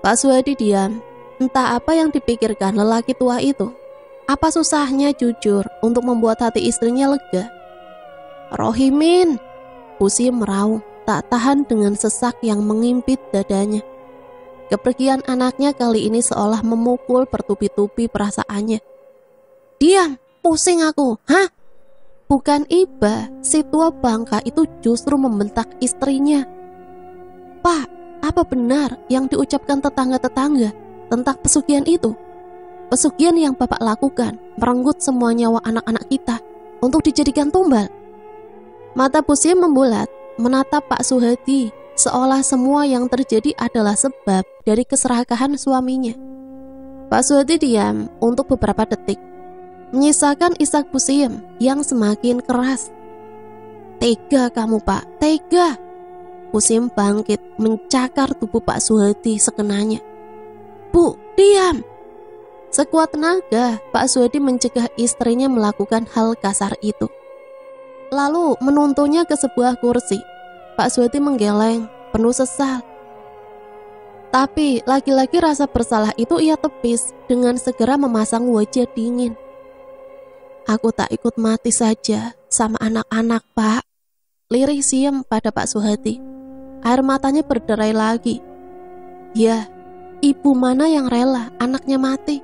Pak Suhadi diam. Entah apa yang dipikirkan lelaki tua itu. Apa susahnya jujur untuk membuat hati istrinya lega? Rohimin, Pusiem meraung, tak tahan dengan sesak yang mengimpit dadanya. Kepergian anaknya kali ini seolah memukul bertubi-tubi perasaannya. Diam, pusing aku, hah? Bukan iba, si tua bangka itu justru membentak istrinya. Pak, apa benar yang diucapkan tetangga-tetangga tentang pesugihan itu? Pesugihan yang Bapak lakukan merenggut semua nyawa anak-anak kita untuk dijadikan tumbal. Mata Pusiem membulat, menatap Pak Suhadi, seolah semua yang terjadi adalah sebab dari keserakahan suaminya. Pak Suhadi diam untuk beberapa detik, menyisakan isak Pusiem yang semakin keras. Tega kamu, Pak, tega. Pusiem bangkit, mencakar tubuh Pak Suhadi sekenanya. Bu, diam. Sekuat tenaga, Pak Suhadi mencegah istrinya melakukan hal kasar itu. Lalu menuntunnya ke sebuah kursi. Pak Suhadi menggeleng, penuh sesal. Tapi lagi-lagi rasa bersalah itu ia tepis dengan segera memasang wajah dingin. Aku tak ikut mati saja sama anak-anak, Pak. Lirih Siem pada Pak Suhadi. Air matanya berderai lagi. Ya, ibu mana yang rela anaknya mati?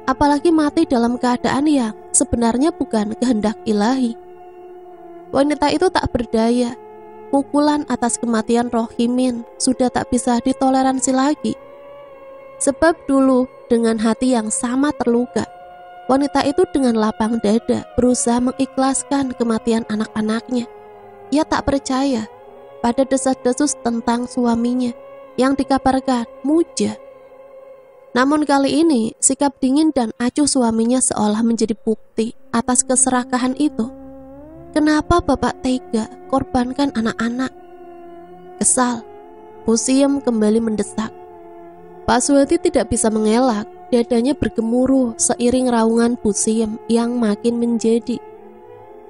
Apalagi mati dalam keadaan yang sebenarnya bukan kehendak ilahi. Wanita itu tak berdaya. Pukulan atas kematian Rohimin sudah tak bisa ditoleransi lagi. Sebab dulu dengan hati yang sama terluka, wanita itu dengan lapang dada berusaha mengikhlaskan kematian anak-anaknya. Ia tak percaya pada desas-desus tentang suaminya yang dikabarkan muja. Namun kali ini sikap dingin dan acuh suaminya seolah menjadi bukti atas keserakahan itu. Kenapa Bapak tega korbankan anak-anak? Kesal, Pusiem kembali mendesak. Pak Suhadi tidak bisa mengelak, dadanya bergemuruh seiring raungan Pusiem yang makin menjadi.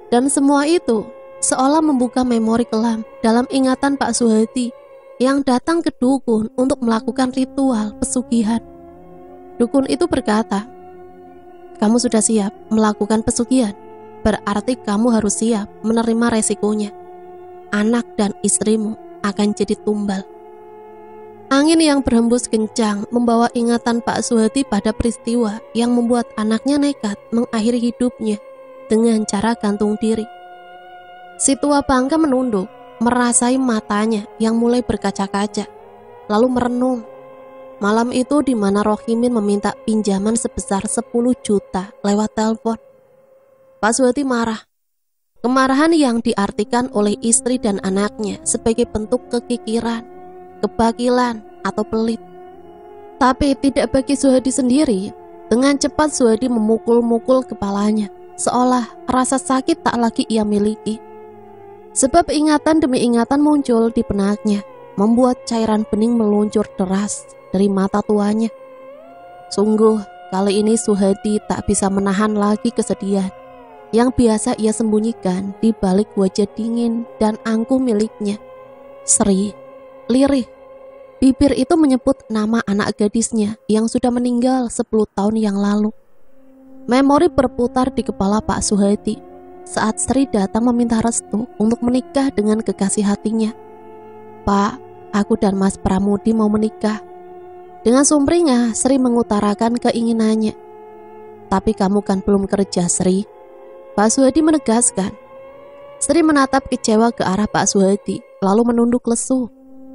Dan semua itu seolah membuka memori kelam dalam ingatan Pak Suhadi yang datang ke dukun untuk melakukan ritual pesugihan. Dukun itu berkata, "Kamu sudah siap melakukan pesugihan, berarti kamu harus siap menerima resikonya. Anak dan istrimu akan jadi tumbal." Angin yang berhembus kencang membawa ingatan Pak Suhadi pada peristiwa yang membuat anaknya nekat mengakhiri hidupnya dengan cara gantung diri. Si tua bangka menunduk, merasai matanya yang mulai berkaca-kaca, lalu merenung. Malam itu di mana Rohimin meminta pinjaman sebesar 10 juta lewat telepon. Pak Suhadi marah. Kemarahan yang diartikan oleh istri dan anaknya sebagai bentuk kekikiran, kebakilan, atau pelit. Tapi tidak bagi Suhadi sendiri. Dengan cepat Suhadi memukul-mukul kepalanya, seolah rasa sakit tak lagi ia miliki. Sebab ingatan demi ingatan muncul di benaknya, membuat cairan bening meluncur deras dari mata tuanya. Sungguh, kali ini Suhadi tak bisa menahan lagi kesedihan yang biasa ia sembunyikan di balik wajah dingin dan angkuh miliknya. Sri, lirih. Bibir itu menyebut nama anak gadisnya yang sudah meninggal 10 tahun yang lalu. Memori berputar di kepala Pak Suhadi saat Sri datang meminta restu untuk menikah dengan kekasih hatinya. "Pak, aku dan Mas Pramudi mau menikah." Dengan sumringah Sri mengutarakan keinginannya. "Tapi kamu kan belum kerja, Sri," Pak Suhadi menegaskan. Sri menatap kecewa ke arah Pak Suhadi, lalu menunduk lesu.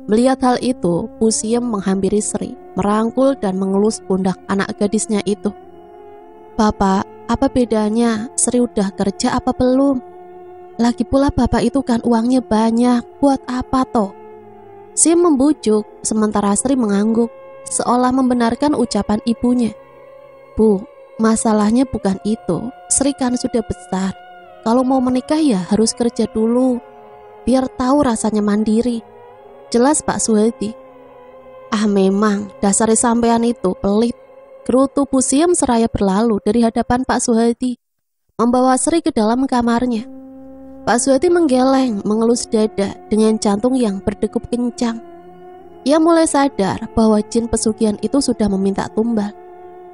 Melihat hal itu, Pusiem menghampiri Sri, merangkul dan mengelus pundak anak gadisnya itu. "Bapak, apa bedanya? Sri udah kerja apa belum? Lagi pula bapak itu kan uangnya banyak, buat apa toh?" Siem membujuk, sementara Sri mengangguk, seolah membenarkan ucapan ibunya. "Bu, masalahnya bukan itu. Sri kan sudah besar. Kalau mau menikah ya harus kerja dulu, biar tahu rasanya mandiri," jelas Pak Suhadi. "Ah memang, dasar sampean itu pelit," gerutu Pusiem seraya berlalu dari hadapan Pak Suhadi, membawa Sri ke dalam kamarnya. Pak Suhadi menggeleng, mengelus dada dengan jantung yang berdegup kencang. Ia mulai sadar bahwa jin pesugihan itu sudah meminta tumbal.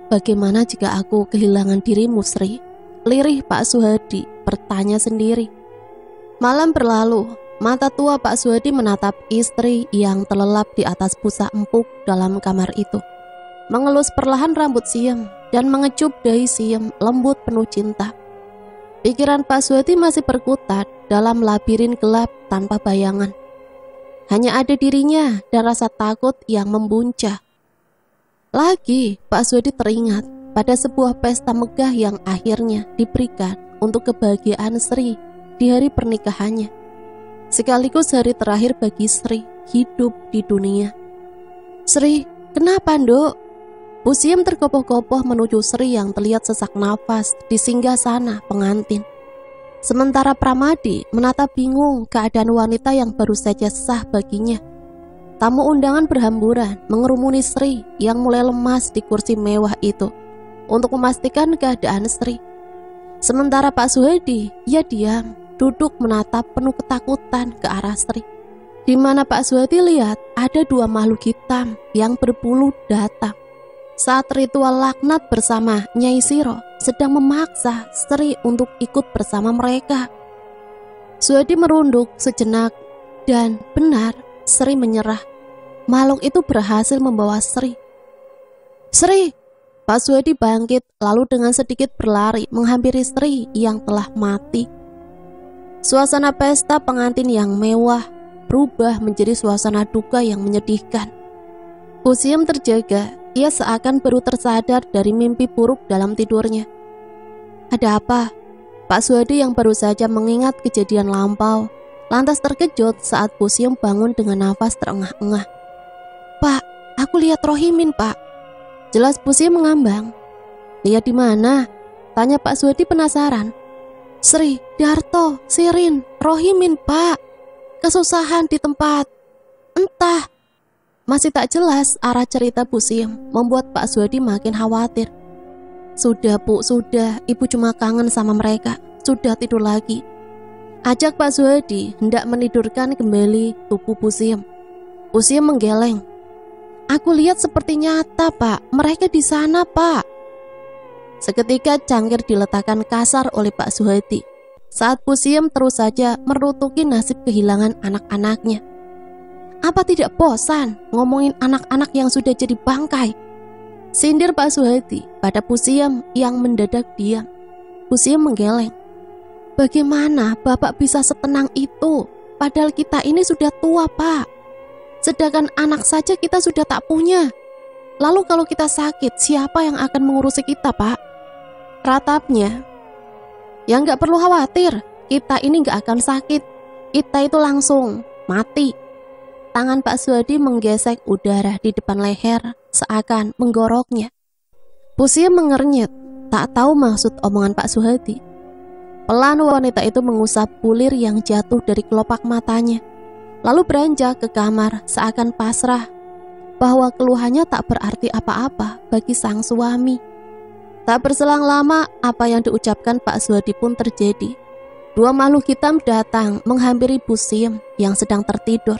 "Bagaimana jika aku kehilangan dirimu, Sri?" lirih Pak Suhadi bertanya sendiri. Malam berlalu. Mata tua Pak Suhadi menatap istri yang terlelap di atas busa empuk dalam kamar itu, mengelus perlahan rambut Siem dan mengecup dahi Siem lembut penuh cinta. Pikiran Pak Suhadi masih berkutat dalam labirin gelap tanpa bayangan. Hanya ada dirinya dan rasa takut yang membuncah. Lagi Pak Suhadi teringat pada sebuah pesta megah yang akhirnya diberikan untuk kebahagiaan Sri di hari pernikahannya, sekaligus hari terakhir bagi Sri hidup di dunia. "Sri, kenapa, Nduk?" Pusiem terkopoh-kopoh menuju Sri yang terlihat sesak nafas di singgasana pengantin. Sementara Pramadi menatap bingung keadaan wanita yang baru saja sah baginya. Tamu undangan berhamburan mengerumuni Sri yang mulai lemas di kursi mewah itu untuk memastikan keadaan Sri. Sementara Pak Suhadi, ia diam, duduk menatap penuh ketakutan ke arah Sri. Di mana Pak Suhadi lihat ada 2 makhluk hitam yang berbulu datang saat ritual laknat bersama Nyai Siro sedang memaksa Sri untuk ikut bersama mereka. Suhadi merunduk sejenak dan benar, Sri menyerah. Makhluk itu berhasil membawa Sri. "Sri!" Pak Suhadi bangkit lalu dengan sedikit berlari menghampiri Sri yang telah mati. Suasana pesta pengantin yang mewah berubah menjadi suasana duka yang menyedihkan. Pusiem terjaga, ia seakan baru tersadar dari mimpi buruk dalam tidurnya. "Ada apa?" Pak Suhadi yang baru saja mengingat kejadian lampau lantas terkejut saat Pusiem bangun dengan nafas terengah-engah. "Pak, aku lihat Rohimin, Pak," jelas Pusiem mengambang. "Lihat di mana?" tanya Pak Suhadi penasaran. "Sri, Darto, Sirin, Rohimin, Pak. Kesusahan di tempat. Entah." Masih tak jelas arah cerita Bu Siem membuat Pak Suhadi makin khawatir. Sudah Bu, sudah, ibu cuma kangen sama mereka. Sudah, tidur lagi. Ajak Pak Suhadi hendak menidurkan kembali tubuh Bu Siem. Bu Siem menggeleng. Aku lihat seperti nyata Pak, mereka di sana Pak. Seketika cangkir diletakkan kasar oleh Pak Suhadi saat Bu Siem terus saja merutuki nasib kehilangan anak-anaknya. Apa tidak bosan ngomongin anak-anak yang sudah jadi bangkai? Sindir Pak Suhadi pada Bu Siem yang mendadak diam. Bu Siem menggeleng. Bagaimana Bapak bisa setenang itu? Padahal kita ini sudah tua Pak. Sedangkan anak saja kita sudah tak punya. Lalu kalau kita sakit, siapa yang akan mengurusi kita Pak? Ratapnya. Ya gak perlu khawatir, kita ini gak akan sakit. Kita itu langsung mati. Tangan Pak Suhadi menggesek udara di depan leher seakan menggoroknya. Bu Siem mengernyit, tak tahu maksud omongan Pak Suhadi. Pelan wanita itu mengusap bulir yang jatuh dari kelopak matanya, lalu beranjak ke kamar seakan pasrah bahwa keluhannya tak berarti apa-apa bagi sang suami. Tak berselang lama, apa yang diucapkan Pak Suhadi pun terjadi. Dua makhluk hitam datang menghampiri Bu Siem yang sedang tertidur.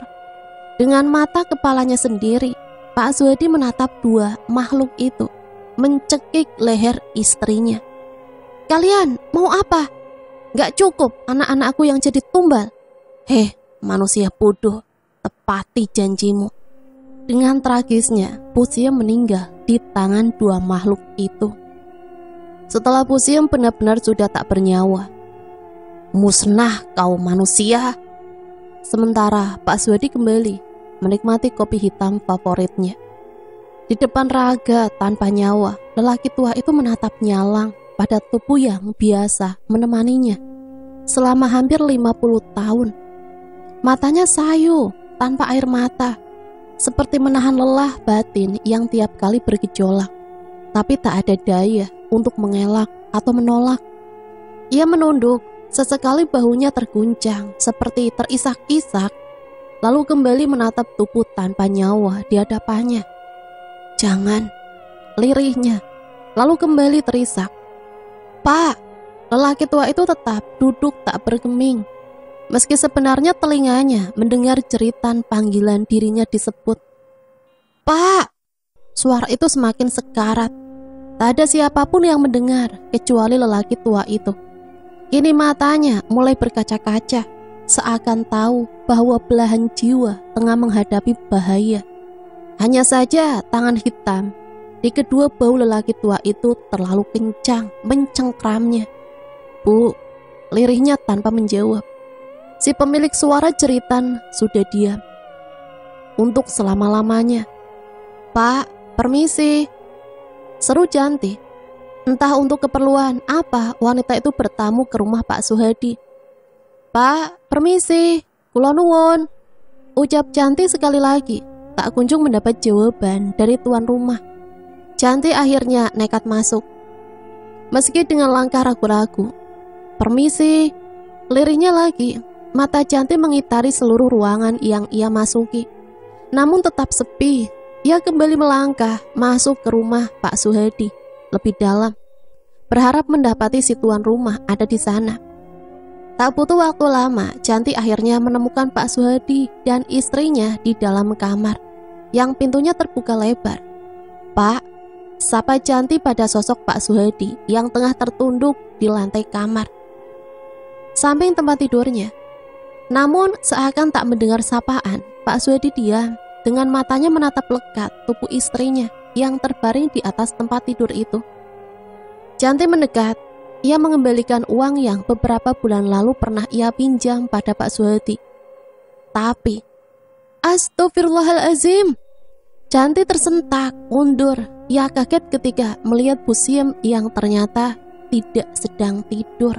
Dengan mata kepalanya sendiri, Pak Suhadi menatap dua makhluk itu, mencekik leher istrinya. Kalian mau apa? Gak cukup anak-anakku yang jadi tumbal? Heh, manusia bodoh, tepati janjimu. Dengan tragisnya, Bu Siem meninggal di tangan dua makhluk itu. Setelah Bu Siem benar-benar sudah tak bernyawa. Musnah kau manusia. Sementara Pak Suhadi kembali menikmati kopi hitam favoritnya. Di depan Raga tanpa nyawa, lelaki tua itu menatap nyalang pada tubuh yang biasa menemaninya selama hampir 50 tahun. Matanya sayu tanpa air mata, seperti menahan lelah batin yang tiap kali bergejolak, tapi tak ada daya untuk mengelak atau menolak. Ia menunduk, sesekali bahunya terguncang seperti terisak-isak, lalu kembali menatap tubuh tanpa nyawa di hadapannya. Jangan, lirihnya, lalu kembali terisak. Pak, lelaki tua itu tetap duduk tak bergeming, meski sebenarnya telinganya mendengar jeritan panggilan dirinya disebut. Pak, suara itu semakin sekarat. Tak ada siapapun yang mendengar kecuali lelaki tua itu. Kini matanya mulai berkaca-kaca, seakan tahu bahwa belahan jiwa tengah menghadapi bahaya. Hanya saja tangan hitam di kedua bahu lelaki tua itu terlalu kencang mencengkramnya. Bu, lirihnya tanpa menjawab. Si pemilik suara jeritan sudah diam untuk selama-lamanya. Pak, permisi, seru Janti. Entah untuk keperluan apa wanita itu bertamu ke rumah Pak Suhadi. Pak, permisi, kula nuwun, ucap Janti sekali lagi. Tak kunjung mendapat jawaban dari tuan rumah. Janti akhirnya nekat masuk, meski dengan langkah ragu-ragu. Permisi, lirihnya lagi. Mata Janti mengitari seluruh ruangan yang ia masuki, namun tetap sepi. Ia kembali melangkah masuk ke rumah Pak Suhadi lebih dalam, berharap mendapati si tuan rumah ada di sana. Tak butuh waktu lama, Janti akhirnya menemukan Pak Suhadi dan istrinya di dalam kamar yang pintunya terbuka lebar. Pak, sapa Janti pada sosok Pak Suhadi yang tengah tertunduk di lantai kamar, samping tempat tidurnya. Namun seakan tak mendengar sapaan, Pak Suhadi diam, dengan matanya menatap lekat tubuh istrinya yang terbaring di atas tempat tidur itu. Janti mendekat. Ia mengembalikan uang yang beberapa bulan lalu pernah ia pinjam pada Pak Suhadi. Tapi, astagfirullahalazim, Janti tersentak, mundur. Ia kaget ketika melihat Bu Siem yang ternyata tidak sedang tidur.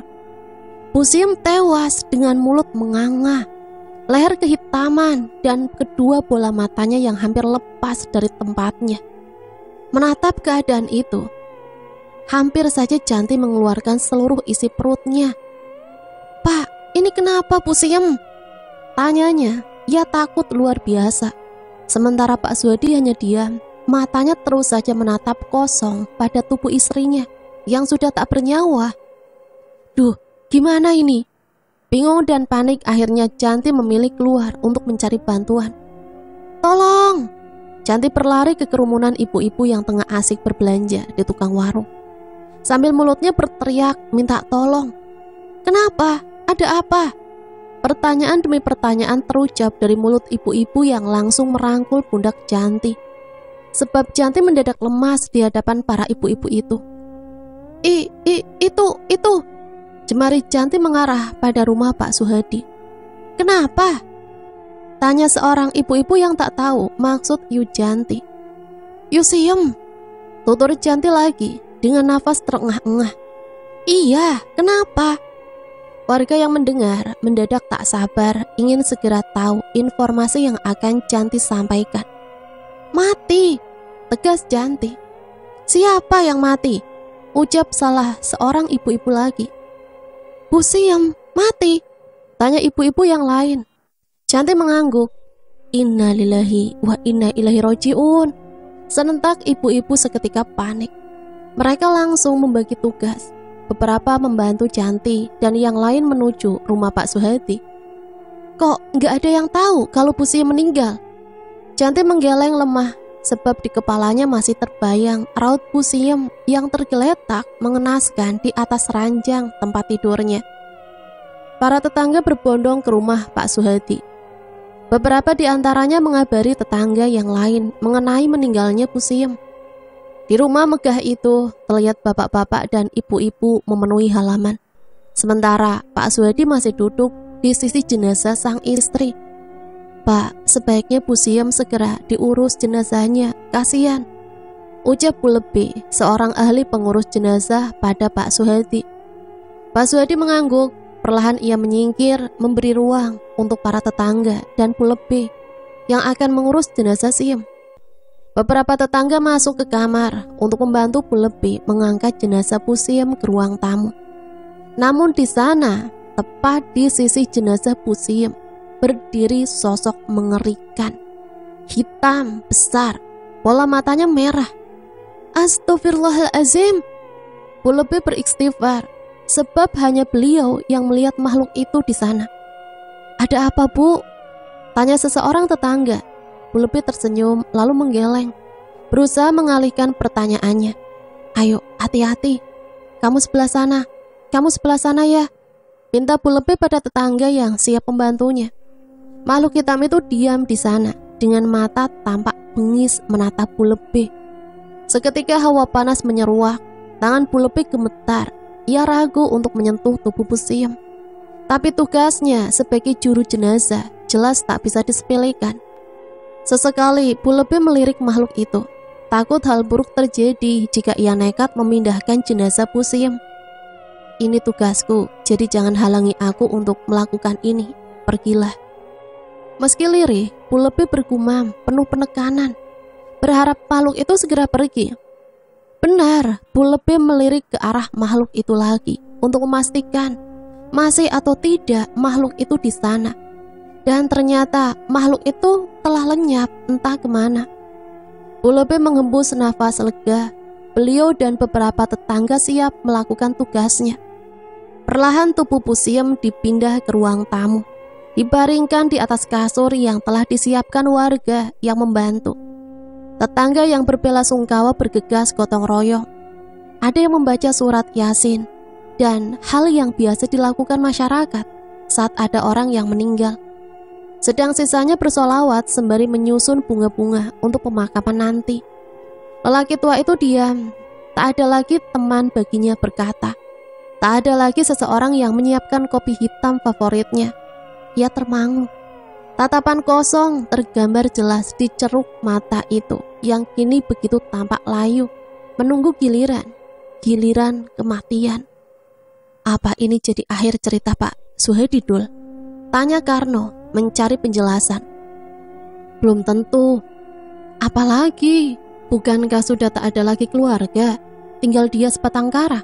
Bu Siem tewas dengan mulut menganga, leher kehitaman, dan kedua bola matanya yang hampir lepas dari tempatnya. Menatap keadaan itu, hampir saja Janti mengeluarkan seluruh isi perutnya. Pak, ini kenapa Bu Siem? Tanyanya, ia takut luar biasa. Sementara Pak Suhadi hanya diam, matanya terus saja menatap kosong pada tubuh istrinya yang sudah tak bernyawa. Duh, gimana ini? Bingung dan panik, akhirnya Janti memilih keluar untuk mencari bantuan. Tolong! Janti berlari ke kerumunan ibu-ibu yang tengah asik berbelanja di tukang warung. Sambil mulutnya berteriak minta tolong. Kenapa? Ada apa? Pertanyaan demi pertanyaan terucap dari mulut ibu-ibu yang langsung merangkul pundak Janti. Sebab Janti mendadak lemas di hadapan para ibu-ibu itu. Itu. Jemari Janti mengarah pada rumah Pak Suhadi. Kenapa? Tanya seorang ibu-ibu yang tak tahu maksud Yu Janti. Yusiem, tutur Janti lagi dengan nafas terengah-engah. Iya, kenapa? Warga yang mendengar mendadak tak sabar ingin segera tahu informasi yang akan Janti sampaikan. Mati, tegas Janti. Siapa yang mati? Ucap salah seorang ibu-ibu lagi. Bu Siem, mati, tanya ibu-ibu yang lain. Janti mengangguk. Inna lillahi wa inna ilaihi roji'un. Serentak ibu-ibu seketika panik. Mereka langsung membagi tugas. Beberapa membantu Janti dan yang lain menuju rumah Pak Suhadi. Kok nggak ada yang tahu kalau Bu Siem meninggal? Janti menggeleng lemah sebab di kepalanya masih terbayang raut Bu Siem yang tergeletak mengenaskan di atas ranjang tempat tidurnya. Para tetangga berbondong ke rumah Pak Suhadi. Beberapa di antaranya mengabari tetangga yang lain mengenai meninggalnya Bu Siem. Di rumah megah itu terlihat bapak-bapak dan ibu-ibu memenuhi halaman. Sementara Pak Suhadi masih duduk di sisi jenazah sang istri. Pak, sebaiknya Bu Siem segera diurus jenazahnya, kasihan, ucap Bu Lebe, seorang ahli pengurus jenazah pada Pak Suhadi. Pak Suhadi mengangguk, perlahan ia menyingkir memberi ruang untuk para tetangga dan Bu Lebe yang akan mengurus jenazah Siem. Beberapa tetangga masuk ke kamar untuk membantu Bu Lebe mengangkat jenazah Bu Siem ke ruang tamu. Namun di sana, tepat di sisi jenazah Bu Siem, berdiri sosok mengerikan. Hitam, besar, bola matanya merah. Astaghfirullahalazim. Bu Lebe beristighfar, sebab hanya beliau yang melihat makhluk itu di sana. Ada apa, Bu? Tanya seseorang tetangga. Bu Lebe tersenyum lalu menggeleng, berusaha mengalihkan pertanyaannya. Ayo, hati-hati. Kamu sebelah sana ya. Pinta Bu Lebe pada tetangga yang siap membantunya. Makhluk hitam itu diam di sana dengan mata tampak bengis menatap Bu Lebe. Seketika hawa panas menyeruak, tangan Bu Lebe gemetar. Ia ragu untuk menyentuh tubuh Bu Siem. Tapi tugasnya sebagai juru jenazah jelas tak bisa disepelekan. Sesekali Bu Lebe melirik makhluk itu, takut hal buruk terjadi jika ia nekat memindahkan jenazah Bu Siem. Ini tugasku, jadi jangan halangi aku untuk melakukan ini. Pergilah. Meski lirih, Bu Lebe bergumam penuh penekanan, berharap makhluk itu segera pergi. Benar, Bu Lebe melirik ke arah makhluk itu lagi untuk memastikan masih atau tidak makhluk itu di sana. Dan ternyata makhluk itu telah lenyap entah kemana. Bu Lebe menghembus nafas lega. Beliau dan beberapa tetangga siap melakukan tugasnya. Perlahan tubuh Bu Siem dipindah ke ruang tamu, dibaringkan di atas kasur yang telah disiapkan warga yang membantu. Tetangga yang berbelasungkawa bergegas gotong royong. Ada yang membaca surat Yasin dan hal yang biasa dilakukan masyarakat saat ada orang yang meninggal. Sedang sisanya bersolawat sembari menyusun bunga-bunga untuk pemakaman nanti. Lelaki tua itu diam. Tak ada lagi teman baginya berkata. Tak ada lagi seseorang yang menyiapkan kopi hitam favoritnya. Ia termangu. Tatapan kosong tergambar jelas di ceruk mata itu yang kini begitu tampak layu, menunggu giliran kematian. Apa ini jadi akhir cerita Pak Suhadi, Dul? Tanya Karno mencari penjelasan. Belum tentu. Apalagi, bukankah sudah tak ada lagi keluarga, tinggal dia sebatang kara?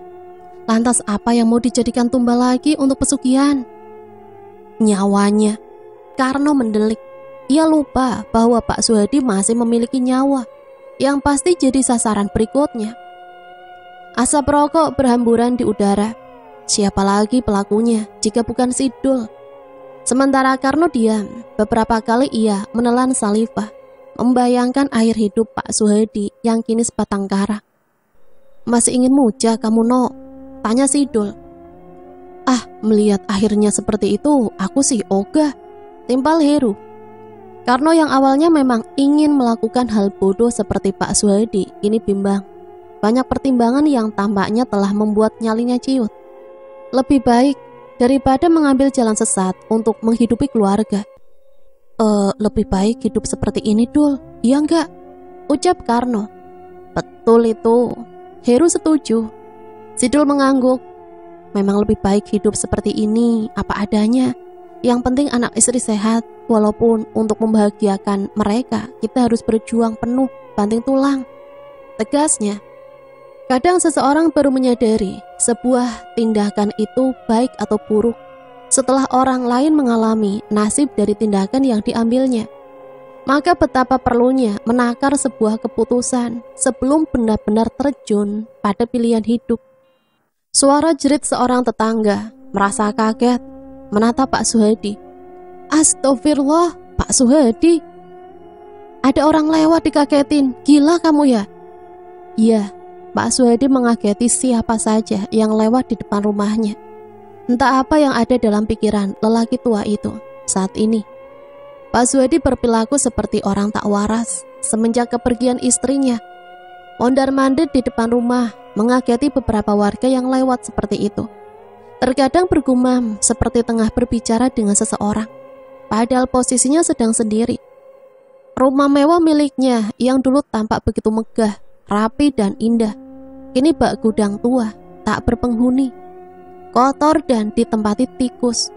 Lantas apa yang mau dijadikan tumbal lagi untuk pesugihan? Nyawanya, Karno mendelik. ia lupa bahwa Pak Suhadi masih memiliki nyawa yang pasti jadi sasaran berikutnya. Asap rokok berhamburan di udara. Siapa lagi pelakunya jika bukan Sidul? Sementara Karno diam, beberapa kali ia menelan salivah, membayangkan akhir hidup Pak Suhadi yang kini sebatang kara. Masih ingin muja kamu, No? Tanya Sidul. Melihat akhirnya seperti itu, aku sih ogah, timpal Heru. Karno yang awalnya memang ingin melakukan hal bodoh seperti Pak Suhadi, kini bimbang. Banyak pertimbangan yang tampaknya telah membuat nyalinya ciut. Lebih baik daripada mengambil jalan sesat untuk menghidupi keluarga. Lebih baik hidup seperti ini, Dul. Iya enggak? Ucap Karno. Betul itu. Heru setuju. Sidul mengangguk. Memang lebih baik hidup seperti ini, apa adanya. Yang penting anak istri sehat. Walaupun untuk membahagiakan mereka, kita harus berjuang penuh, banting tulang. Tegasnya. Kadang seseorang baru menyadari sebuah tindakan itu baik atau buruk setelah orang lain mengalami nasib dari tindakan yang diambilnya. Maka betapa perlunya menakar sebuah keputusan sebelum benar-benar terjun pada pilihan hidup. Suara jerit seorang tetangga merasa kaget menatap Pak Suhadi. Astagfirullah, Pak Suhadi. Ada orang lewat dikagetin, gila kamu ya? Iya, Pak Suhadi mengageti siapa saja yang lewat di depan rumahnya. Entah apa yang ada dalam pikiran lelaki tua itu saat ini. Pak Suhadi berperilaku seperti orang tak waras semenjak kepergian istrinya. Mondar-mandir di depan rumah, mengageti beberapa warga yang lewat seperti itu. Terkadang bergumam seperti tengah berbicara dengan seseorang, padahal posisinya sedang sendiri. Rumah mewah miliknya yang dulu tampak begitu megah, rapi dan indah, kini bak gudang tua, tak berpenghuni, kotor dan ditempati tikus.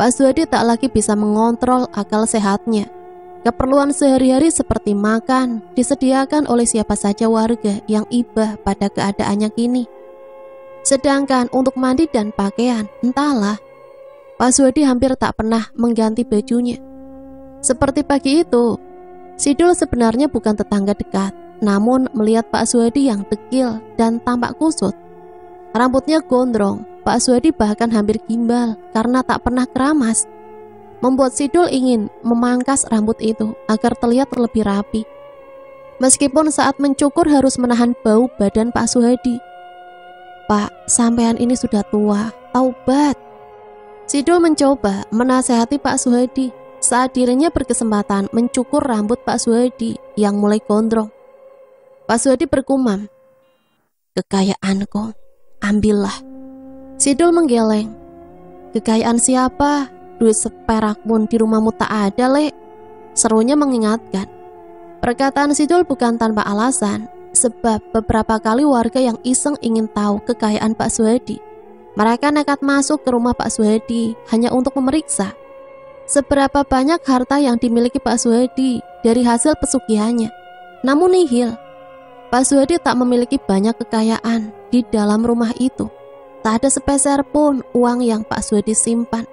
Pak Suhadi tak lagi bisa mengontrol akal sehatnya. Keperluan sehari-hari seperti makan disediakan oleh siapa saja warga yang ibah pada keadaannya kini. Sedangkan untuk mandi dan pakaian, entahlah, Pak Suhadi hampir tak pernah mengganti bajunya. Seperti pagi itu, Sidul sebenarnya bukan tetangga dekat, namun melihat Pak Suhadi yang dekil dan tampak kusut, rambutnya gondrong, Pak Suhadi bahkan hampir gimbal karena tak pernah keramas, membuat Sidul ingin memangkas rambut itu agar terlihat lebih rapi. Meskipun saat mencukur harus menahan bau badan Pak Suhadi. Pak, sampean ini sudah tua, taubat. Sidul mencoba menasehati Pak Suhadi saat dirinya berkesempatan mencukur rambut Pak Suhadi yang mulai gondrong. Pak Suhadi bergumam, kekayaanku, ambillah. Sidul menggeleng, kekayaan siapa? Duit seperak pun di rumahmu tak ada, Lek. Serunya mengingatkan. Perkataan Sidul bukan tanpa alasan, sebab beberapa kali warga yang iseng ingin tahu kekayaan Pak Suhadi, mereka nekat masuk ke rumah Pak Suhadi hanya untuk memeriksa seberapa banyak harta yang dimiliki Pak Suhadi dari hasil pesugihannya. Namun nihil. Pak Suhadi tak memiliki banyak kekayaan di dalam rumah itu. Tak ada sepeser pun uang yang Pak Suhadi simpan.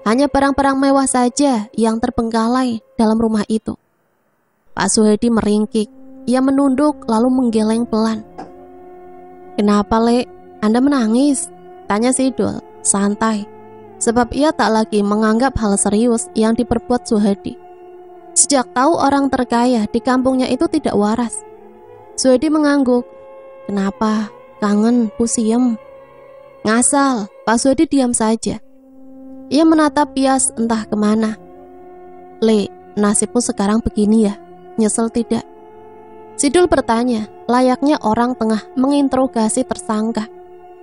Hanya barang-barang mewah saja yang terbengkalai dalam rumah itu. Pak Suhadi meringkik. Ia menunduk lalu menggeleng pelan. Kenapa, Lek? Anda menangis? Tanya Sidul, santai. Sebab ia tak lagi menganggap hal serius yang diperbuat Suhadi. Sejak tahu orang terkaya di kampungnya itu tidak waras. Suhadi mengangguk. Kenapa? Kangen, pusiem. Ngasal, Pak Suhadi diam saja. Ia menatap Pias entah kemana. Le, nasibmu sekarang begini ya, nyesel tidak? Sidul bertanya, layaknya orang tengah menginterogasi tersangka.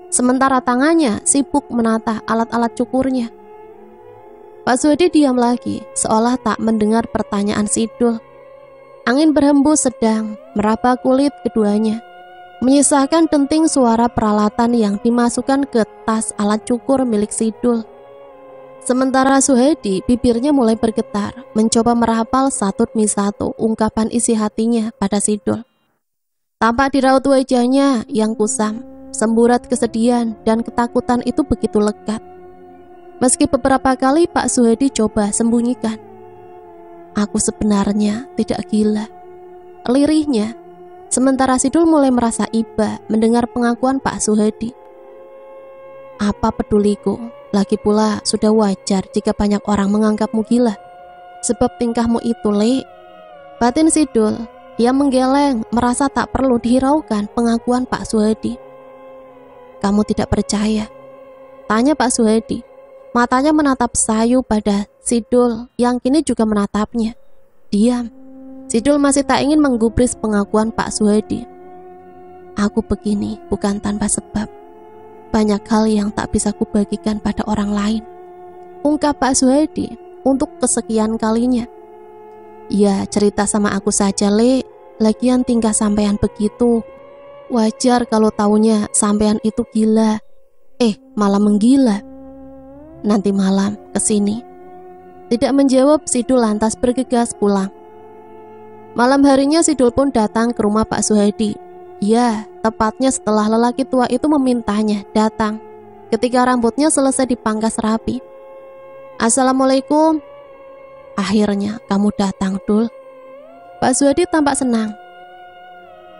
Sementara tangannya sibuk menata alat-alat cukurnya. Pak Suhadi diam lagi, seolah tak mendengar pertanyaan Sidul. Angin berhembus sedang meraba kulit keduanya, menyisakan denting suara peralatan yang dimasukkan ke tas alat cukur milik Sidul. Sementara Suhadi bibirnya mulai bergetar, mencoba merapal satu demi satu ungkapan isi hatinya pada Sidul. Tampak di raut wajahnya yang kusam, semburat kesedihan dan ketakutan itu begitu lekat. Meski beberapa kali Pak Suhadi coba sembunyikan. Aku sebenarnya tidak gila. Lirihnya, sementara Sidul mulai merasa iba mendengar pengakuan Pak Suhadi. Apa peduliku, lagi pula sudah wajar jika banyak orang menganggapmu gila. Sebab tingkahmu itu, Le. Batin Sidul, ia menggeleng, merasa tak perlu dihiraukan pengakuan Pak Suhadi. Kamu tidak percaya? Tanya Pak Suhadi. Matanya menatap sayu pada Sidul yang kini juga menatapnya. Diam. Sidul masih tak ingin menggubris pengakuan Pak Suhadi. Aku begini bukan tanpa sebab. Banyak hal yang tak bisa kubagikan pada orang lain, ungkap Pak Suhadi untuk kesekian kalinya. Ya, cerita sama aku saja, Le. Lagian tingkah sampean begitu. Wajar kalau taunya sampean itu gila. Malah menggila. Nanti malam kesini. Tidak menjawab, Sidul lantas bergegas pulang. Malam harinya Sidul pun datang ke rumah Pak Suhadi. Ya, tepatnya setelah lelaki tua itu memintanya datang ketika rambutnya selesai dipangkas rapi. Assalamualaikum. Akhirnya kamu datang, Dul. Pak Suhadi tampak senang.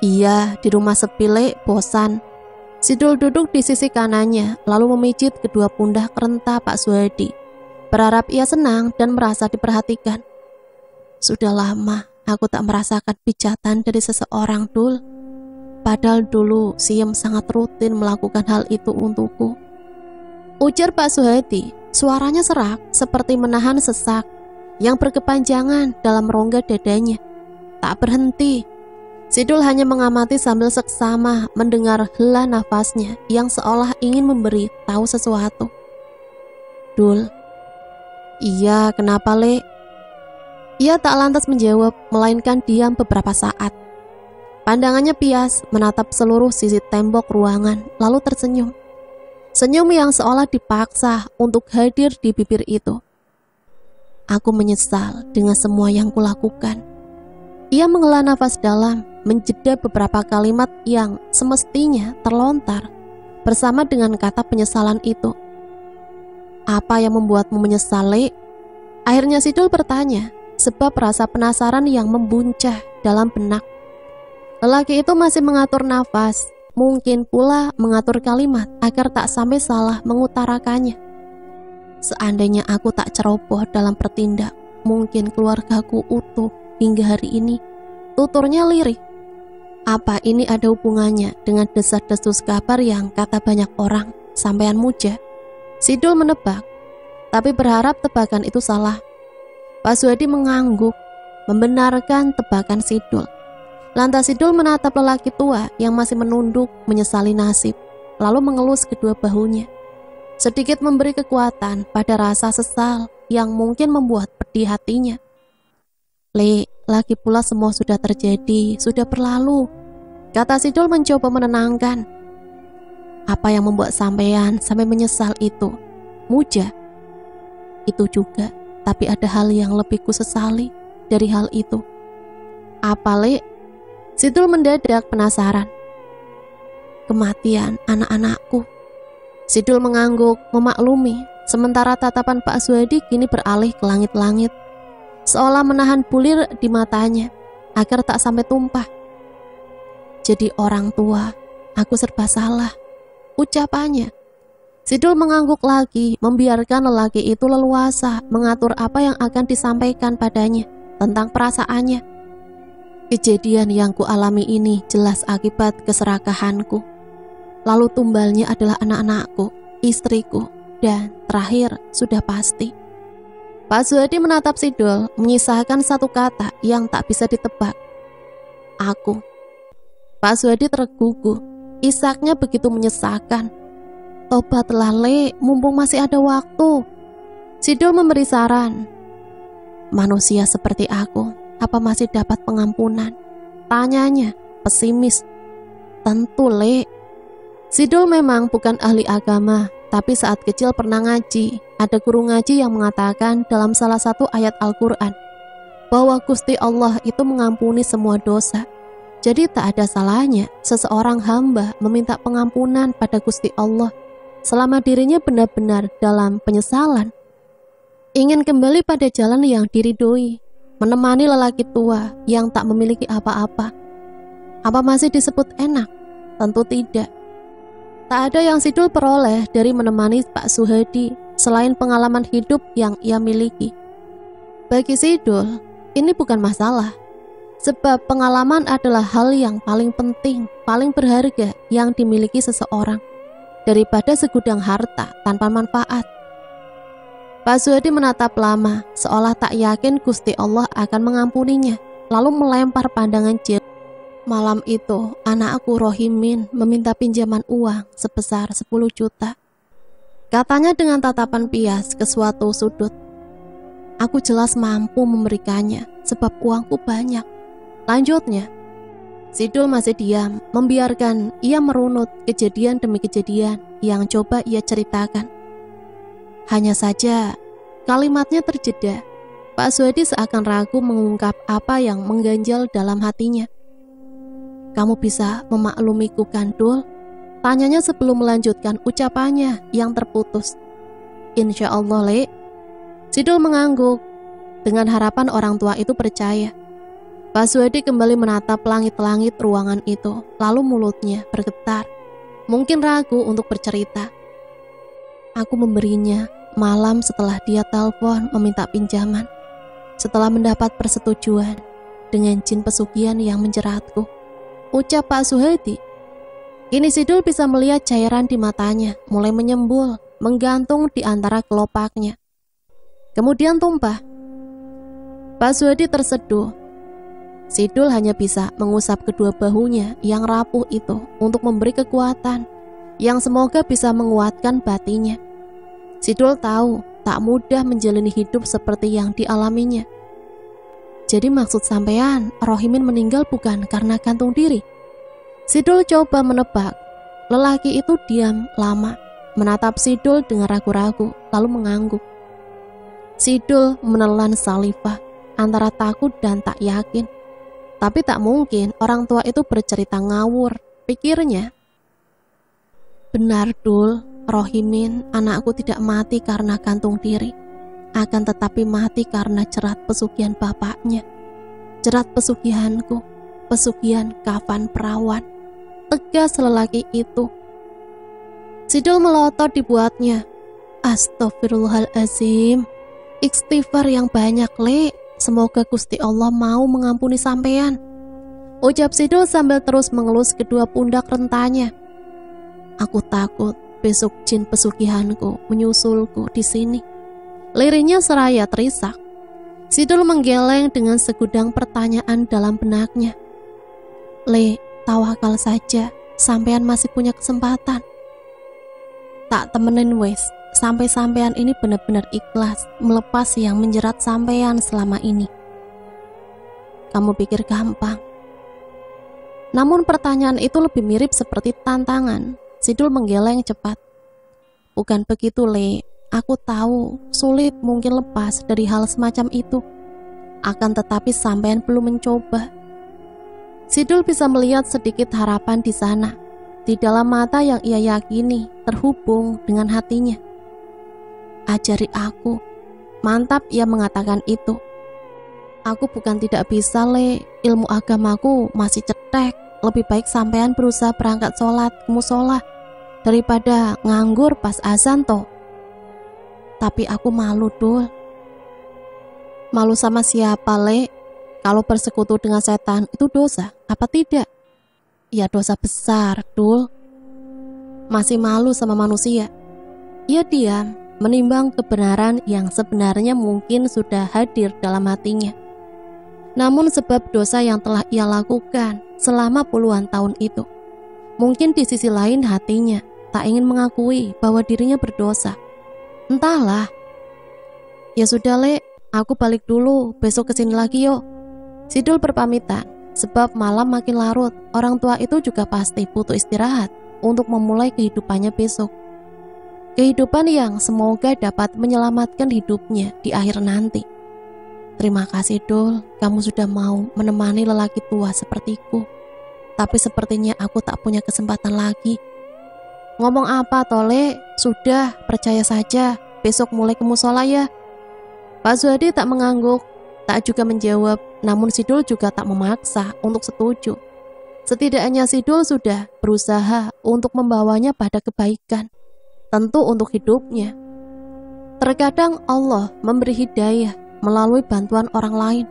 Iya, di rumah sepi, Le, bosan. Sidul duduk di sisi kanannya, lalu memijit kedua pundak kerenta Pak Suhadi, berharap ia senang dan merasa diperhatikan. Sudah lama aku tak merasakan pijatan dari seseorang, Dul. Padahal dulu Siem sangat rutin melakukan hal itu untukku. Ujar Pak Suhadi, suaranya serak seperti menahan sesak yang berkepanjangan dalam rongga dadanya. Tak berhenti. Sidul hanya mengamati sambil seksama mendengar hela nafasnya yang seolah ingin memberi tahu sesuatu. Dul. Iya, kenapa, Le? Ia tak lantas menjawab, melainkan diam beberapa saat. Pandangannya pias menatap seluruh sisi tembok ruangan, lalu tersenyum. Senyum yang seolah dipaksa untuk hadir di bibir itu. Aku menyesal dengan semua yang kulakukan. Ia menghela nafas dalam, menjeda beberapa kalimat yang semestinya terlontar bersama dengan kata penyesalan itu. Apa yang membuatmu menyesal, Le? Akhirnya Sidul bertanya, sebab rasa penasaran yang membuncah dalam benak. Lelaki itu masih mengatur nafas, mungkin pula mengatur kalimat agar tak sampai salah mengutarakannya. Seandainya aku tak ceroboh dalam bertindak, mungkin keluargaku utuh hingga hari ini, tuturnya lirih. Apa ini ada hubungannya dengan desas-desus kabar yang kata banyak orang sampean muja? Sidul menebak, tapi berharap tebakan itu salah. Pak Suhadi mengangguk, membenarkan tebakan Sidul. Lantas Sidul menatap lelaki tua yang masih menunduk menyesali nasib, lalu mengelus kedua bahunya, sedikit memberi kekuatan pada rasa sesal yang mungkin membuat pedih hatinya. Le, lagi pula semua sudah terjadi, sudah berlalu, kata Sidul mencoba menenangkan. Apa yang membuat sampean sampai menyesal itu? Muja? Itu juga, tapi ada hal yang lebih kusesali dari hal itu. Apa, Le? Sidul mendadak penasaran. Kematian anak-anakku. Sidul mengangguk, memaklumi, sementara tatapan Pak Suhadi kini beralih ke langit-langit, seolah menahan bulir di matanya agar tak sampai tumpah. Jadi orang tua, aku serba salah, ucapannya. Sidul mengangguk lagi, membiarkan lelaki itu leluasa mengatur apa yang akan disampaikan padanya tentang perasaannya. Kejadian yang kualami ini jelas akibat keserakahanku. Lalu tumbalnya adalah anak-anakku, istriku, dan terakhir sudah pasti. Pak Suhadi menatap Sidul, menyisakan satu kata yang tak bisa ditebak. Aku. Pak Suhadi tergugu, isaknya begitu menyesakan. Tobatlah, Le, mumpung masih ada waktu. Sidul memberi saran. Manusia seperti aku, apa masih dapat pengampunan? Tanyanya, pesimis. Tentu, Le. Sidul memang bukan ahli agama, tapi saat kecil pernah ngaji. Ada guru ngaji yang mengatakan dalam salah satu ayat Al-Quran bahwa Gusti Allah itu mengampuni semua dosa. Jadi tak ada salahnya seseorang hamba meminta pengampunan pada Gusti Allah selama dirinya benar-benar dalam penyesalan, ingin kembali pada jalan yang diridhoi. menemani lelaki tua yang tak memiliki apa-apa. Apa masih disebut enak? Tentu tidak. Tak ada yang Sidul peroleh dari menemani Pak Suhadi selain pengalaman hidup yang ia miliki. Bagi Sidul, ini bukan masalah. Sebab pengalaman adalah hal yang paling penting, paling berharga yang dimiliki seseorang daripada segudang harta tanpa manfaat. Pak Suhadi menatap lama, seolah tak yakin Gusti Allah akan mengampuninya, lalu melempar pandangan jauh. Malam itu, anakku Rohimin meminta pinjaman uang sebesar 10 juta. Katanya dengan tatapan pias ke suatu sudut. Aku jelas mampu memberikannya, sebab uangku banyak. Lanjutnya, Sidul masih diam, membiarkan ia merunut kejadian demi kejadian yang coba ia ceritakan. Hanya saja, kalimatnya terjeda. Pak Suhadi seakan ragu mengungkap apa yang mengganjal dalam hatinya. Kamu bisa memaklumiku kan, Dul? Tanyanya sebelum melanjutkan ucapannya yang terputus. Insya Allah, Le. Sidul mengangguk dengan harapan orang tua itu percaya. Pak Suhadi kembali menatap langit-langit ruangan itu, lalu mulutnya bergetar. Mungkin ragu untuk bercerita. Aku memberinya malam setelah dia telepon meminta pinjaman. Setelah mendapat persetujuan dengan jin pesugihan yang menjeratku, ucap Pak Suhadi. Kini Sidul bisa melihat cairan di matanya mulai menyembul, menggantung di antara kelopaknya. Kemudian tumpah. Pak Suhadi terseduh. Sidul hanya bisa mengusap kedua bahunya yang rapuh itu untuk memberi kekuatan yang semoga bisa menguatkan batinnya. Sidul tahu tak mudah menjalani hidup seperti yang dialaminya. Jadi maksud sampean, Rohimin meninggal bukan karena gantung diri? Sidul coba menebak. Lelaki itu diam lama, menatap Sidul dengan ragu-ragu, lalu mengangguk. Sidul menelan salivah antara takut dan tak yakin. Tapi tak mungkin orang tua itu bercerita ngawur, pikirnya. Benar, Dul, Rohimin, anakku tidak mati karena gantung diri, akan tetapi mati karena jerat pesugihan bapaknya. Jerat pesugihanku, pesugihan kafan perawan, tegas lelaki itu. Sidul melotot dibuatnya. Astagfirullahalazim. Istighfar yang banyak, Le. Semoga Gusti Allah mau mengampuni sampean, ucap Sidul sambil terus mengelus kedua pundak rentanya. Aku takut besok jin pesugihanku menyusulku di sini. Lirihnya seraya terisak. Sidul menggeleng dengan segudang pertanyaan dalam benaknya. Le, tawakal saja, sampean masih punya kesempatan. Tak temenin wes, sampai sampean ini benar-benar ikhlas melepas yang menjerat sampean selama ini. Kamu pikir gampang? Namun pertanyaan itu lebih mirip seperti tantangan. Sidul menggeleng cepat. Bukan begitu, Le. Aku tahu sulit mungkin lepas dari hal semacam itu. Akan tetapi sampean belum mencoba. Sidul bisa melihat sedikit harapan di sana, di dalam mata yang ia yakini terhubung dengan hatinya. Ajari aku. Mantap ia mengatakan itu. Aku bukan tidak bisa, Le. Ilmu agamaku masih cetek. Lebih baik sampean berusaha berangkat sholat ke musola daripada nganggur pas azan toh. Tapi aku malu, Dul. Malu sama siapa, Le? Kalau bersekutu dengan setan itu dosa, apa tidak? Ya dosa besar, Dul. Masih malu sama manusia. Ia diam, menimbang kebenaran yang sebenarnya mungkin sudah hadir dalam hatinya. Namun sebab dosa yang telah ia lakukan selama puluhan tahun itu, mungkin di sisi lain hatinya tak ingin mengakui bahwa dirinya berdosa. Entahlah. Ya sudah, Le, aku balik dulu, besok kesini lagi yuk. Sidul berpamitan, sebab malam makin larut. Orang tua itu juga pasti butuh istirahat untuk memulai kehidupannya besok. Kehidupan yang semoga dapat menyelamatkan hidupnya di akhir nanti. Terima kasih, Dul, kamu sudah mau menemani lelaki tua sepertiku. Tapi sepertinya aku tak punya kesempatan lagi. Ngomong apa, Tole? Sudah, percaya saja. Besok mulai ke musola ya. Pak Suhadi tak mengangguk, tak juga menjawab, namun Sidul juga tak memaksa untuk setuju. Setidaknya Sidul sudah berusaha untuk membawanya pada kebaikan, tentu untuk hidupnya. Terkadang Allah memberi hidayah melalui bantuan orang lain.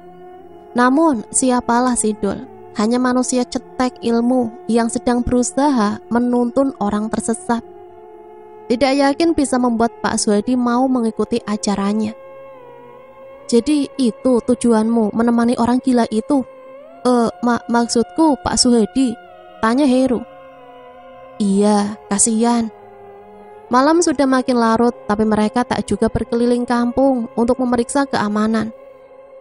Namun siapalah Sidul, hanya manusia cetek ilmu yang sedang berusaha menuntun orang tersesat. Tidak yakin bisa membuat Pak Suhadi mau mengikuti acaranya. Jadi itu tujuanmu menemani orang gila itu? Maksudku Pak Suhadi, tanya Heru. Iya, kasihan. Malam sudah makin larut, tapi mereka tak juga berkeliling kampung untuk memeriksa keamanan.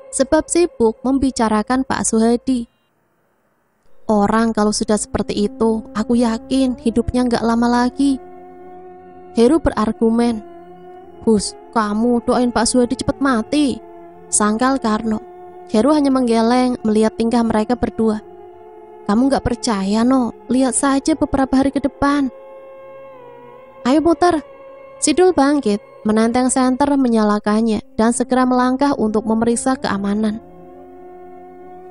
Sebab sibuk membicarakan Pak Suhadi. Orang kalau sudah seperti itu, aku yakin hidupnya gak lama lagi. Heru berargumen. Hus, kamu doain Pak Suhadi cepat mati, sangkal Karno. Heru hanya menggeleng melihat tingkah mereka berdua. Kamu gak percaya, No? Lihat saja beberapa hari ke depan. Ayo muter. Sidul bangkit, menenteng senter menyalakannya dan segera melangkah untuk memeriksa keamanan.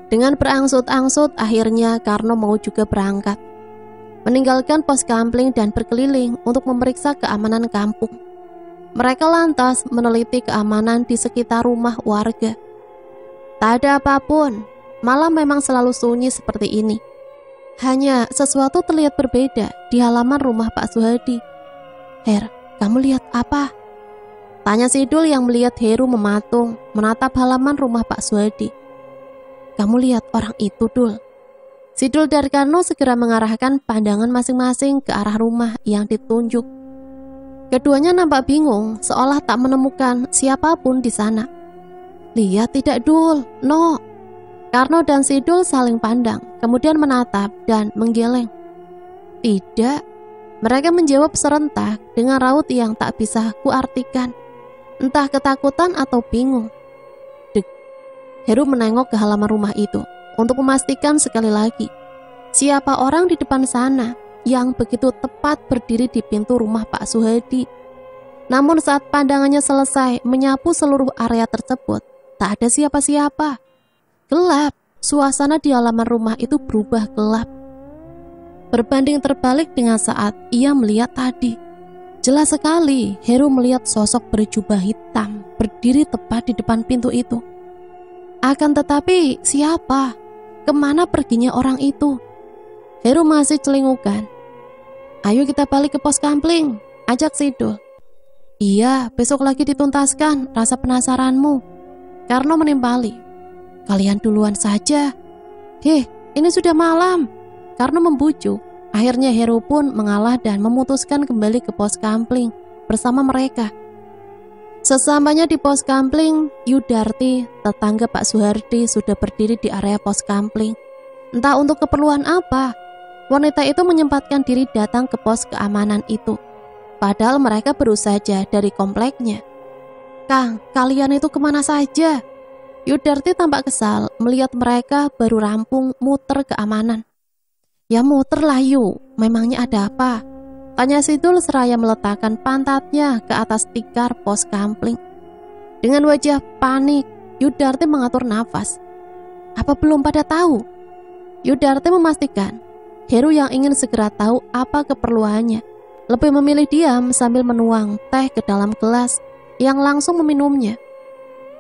Dengan berangsut-angsut akhirnya Karno mau juga berangkat, meninggalkan pos kampling dan berkeliling untuk memeriksa keamanan kampung. Mereka lantas meneliti keamanan di sekitar rumah warga. Tak ada apapun, malam memang selalu sunyi seperti ini. Hanya sesuatu terlihat berbeda di halaman rumah Pak Suhadi. Her, kamu lihat apa? Tanya Sidul yang melihat Heru mematung menatap halaman rumah Pak Suhadi. Kamu lihat orang itu, Dul? Sidul dan Karno segera mengarahkan pandangan masing-masing ke arah rumah yang ditunjuk. Keduanya nampak bingung, seolah tak menemukan siapapun di sana. Lihat tidak, Dul? No. Karno dan Sidul saling pandang, kemudian menatap dan menggeleng. Tidak. Mereka menjawab serentak dengan raut yang tak bisa kuartikan, entah ketakutan atau bingung. Dek. Heru menengok ke halaman rumah itu untuk memastikan sekali lagi siapa orang di depan sana yang begitu tepat berdiri di pintu rumah Pak Suhadi. Namun saat pandangannya selesai menyapu seluruh area tersebut, tak ada siapa-siapa. Gelap, suasana di halaman rumah itu berubah gelap. Berbanding terbalik dengan saat ia melihat tadi. Jelas sekali Heru melihat sosok berjubah hitam berdiri tepat di depan pintu itu. Akan tetapi siapa? Kemana perginya orang itu? Heru masih celingukan. Ayo kita balik ke pos kampling, ajak Sidul. Iya, besok lagi dituntaskan rasa penasaranmu. Karno menimpali. Kalian duluan saja. Ini sudah malam. Karno membujuk. Akhirnya Heru pun mengalah dan memutuskan kembali ke pos kampling bersama mereka. Sesampainya di pos kampling, Yudarti, tetangga Pak Suhardi, sudah berdiri di area pos kampling. Entah untuk keperluan apa, wanita itu menyempatkan diri datang ke pos keamanan itu. Padahal mereka baru saja dari kompleknya. Kang, kalian itu kemana saja? Yudarti tampak kesal melihat mereka baru rampung muter keamanan. Ya muter lah Yu, memangnya ada apa? Tanya Sidul seraya meletakkan pantatnya ke atas tikar pos kampling. Dengan wajah panik, Yudarti mengatur nafas. Apa belum pada tahu? Yudarti memastikan Heru yang ingin segera tahu apa keperluannya lebih memilih diam sambil menuang teh ke dalam gelas yang langsung meminumnya.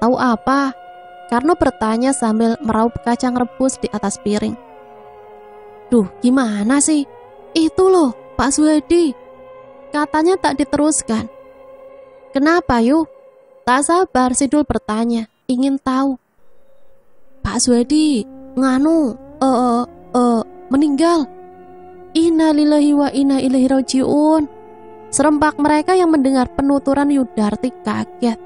Tahu apa? Karno bertanya sambil meraup kacang rebus di atas piring. Duh, gimana sih? Itu loh, Pak Suhadi. Katanya tak diteruskan. Kenapa, Yu? Tak sabar Sidul bertanya, ingin tahu. Pak Suhadi, meninggal. Innalillahi wa inna ilaihi raji'un. Serempak mereka yang mendengar penuturan Yudarti kaget.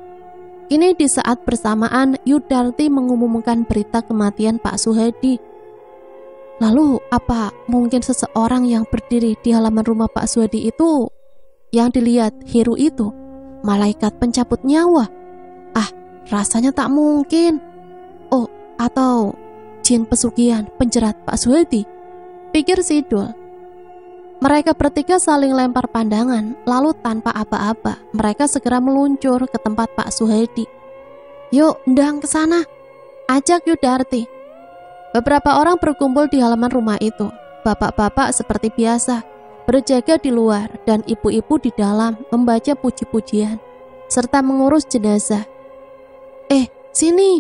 Kini di saat bersamaan Yudarti mengumumkan berita kematian Pak Suhadi. Lalu apa mungkin seseorang yang berdiri di halaman rumah Pak Suhadi itu yang dilihat Heru itu malaikat pencabut nyawa? Rasanya tak mungkin. Oh, atau jin pesugihan penjerat Pak Suhadi, pikir Sidul. Mereka bertiga saling lempar pandangan, lalu tanpa apa-apa mereka segera meluncur ke tempat Pak Suhadi. Yuk, ndang ke sana. ajak Yudarti. Beberapa orang berkumpul di halaman rumah itu. Bapak-bapak seperti biasa berjaga di luar dan ibu-ibu di dalam membaca puji-pujian serta mengurus jenazah. Sini!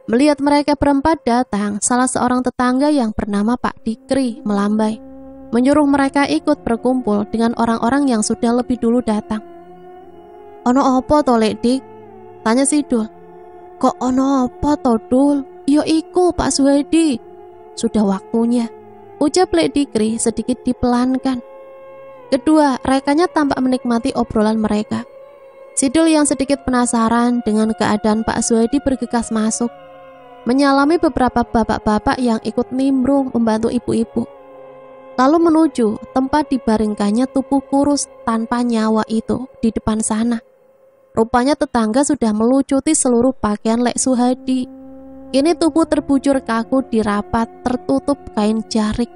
Melihat mereka berempat datang, salah seorang tetangga yang bernama Pak Dikri melambai, menyuruh mereka ikut berkumpul dengan orang-orang yang sudah lebih dulu datang. Ono opo to Lek Dik? Tanya Sidul. Kok ono opo to Dul? Yo iku Pak Suhadi. Sudah waktunya, ucap Lek Dikri sedikit dipelankan. Kedua, rekanya tampak menikmati obrolan mereka. Sidul yang sedikit penasaran dengan keadaan Pak Suhadi bergegas masuk, menyalami beberapa bapak-bapak yang ikut nimbrung membantu ibu-ibu. Lalu menuju tempat dibaringkannya tubuh kurus tanpa nyawa itu di depan sana. Rupanya tetangga sudah melucuti seluruh pakaian Lek Suhadi. Kini tubuh terbujur kaku dirapat tertutup kain jarik.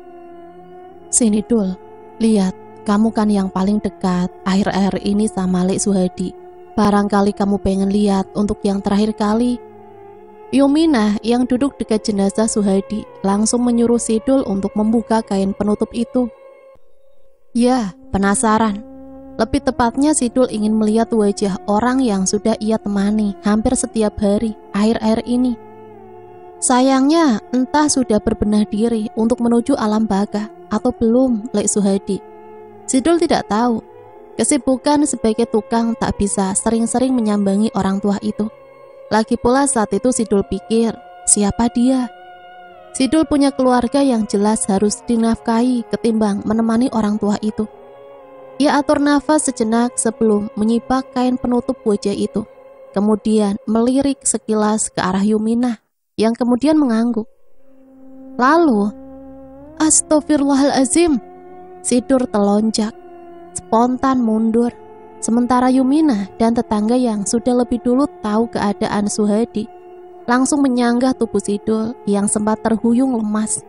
Sini Dul, lihat, kamu kan yang paling dekat akhir-akhir ini sama Lek Suhadi. Barangkali kamu pengen lihat untuk yang terakhir kali. Yuminah yang duduk dekat jenazah Suhadi langsung menyuruh Sidul untuk membuka kain penutup itu. Ya, penasaran. Lebih tepatnya Sidul ingin melihat wajah orang yang sudah ia temani hampir setiap hari akhir-akhir ini. Sayangnya entah sudah berbenah diri untuk menuju alam baka atau belum Lek Suhadi. Sidul tidak tahu. Kesibukan sebagai tukang tak bisa sering-sering menyambangi orang tua itu. Lagi pula saat itu Sidul pikir, siapa dia? Sidul punya keluarga yang jelas harus dinafkahi ketimbang menemani orang tua itu. Ia atur nafas sejenak sebelum menyibak kain penutup wajah itu. Kemudian melirik sekilas ke arah Yuminah yang kemudian mengangguk. Lalu, Astaghfirullahalazim, Sidul telonjak, spontan mundur. Sementara Yuminah dan tetangga yang sudah lebih dulu tahu keadaan Suhadi langsung menyanggah tubuh Sidul yang sempat terhuyung lemas.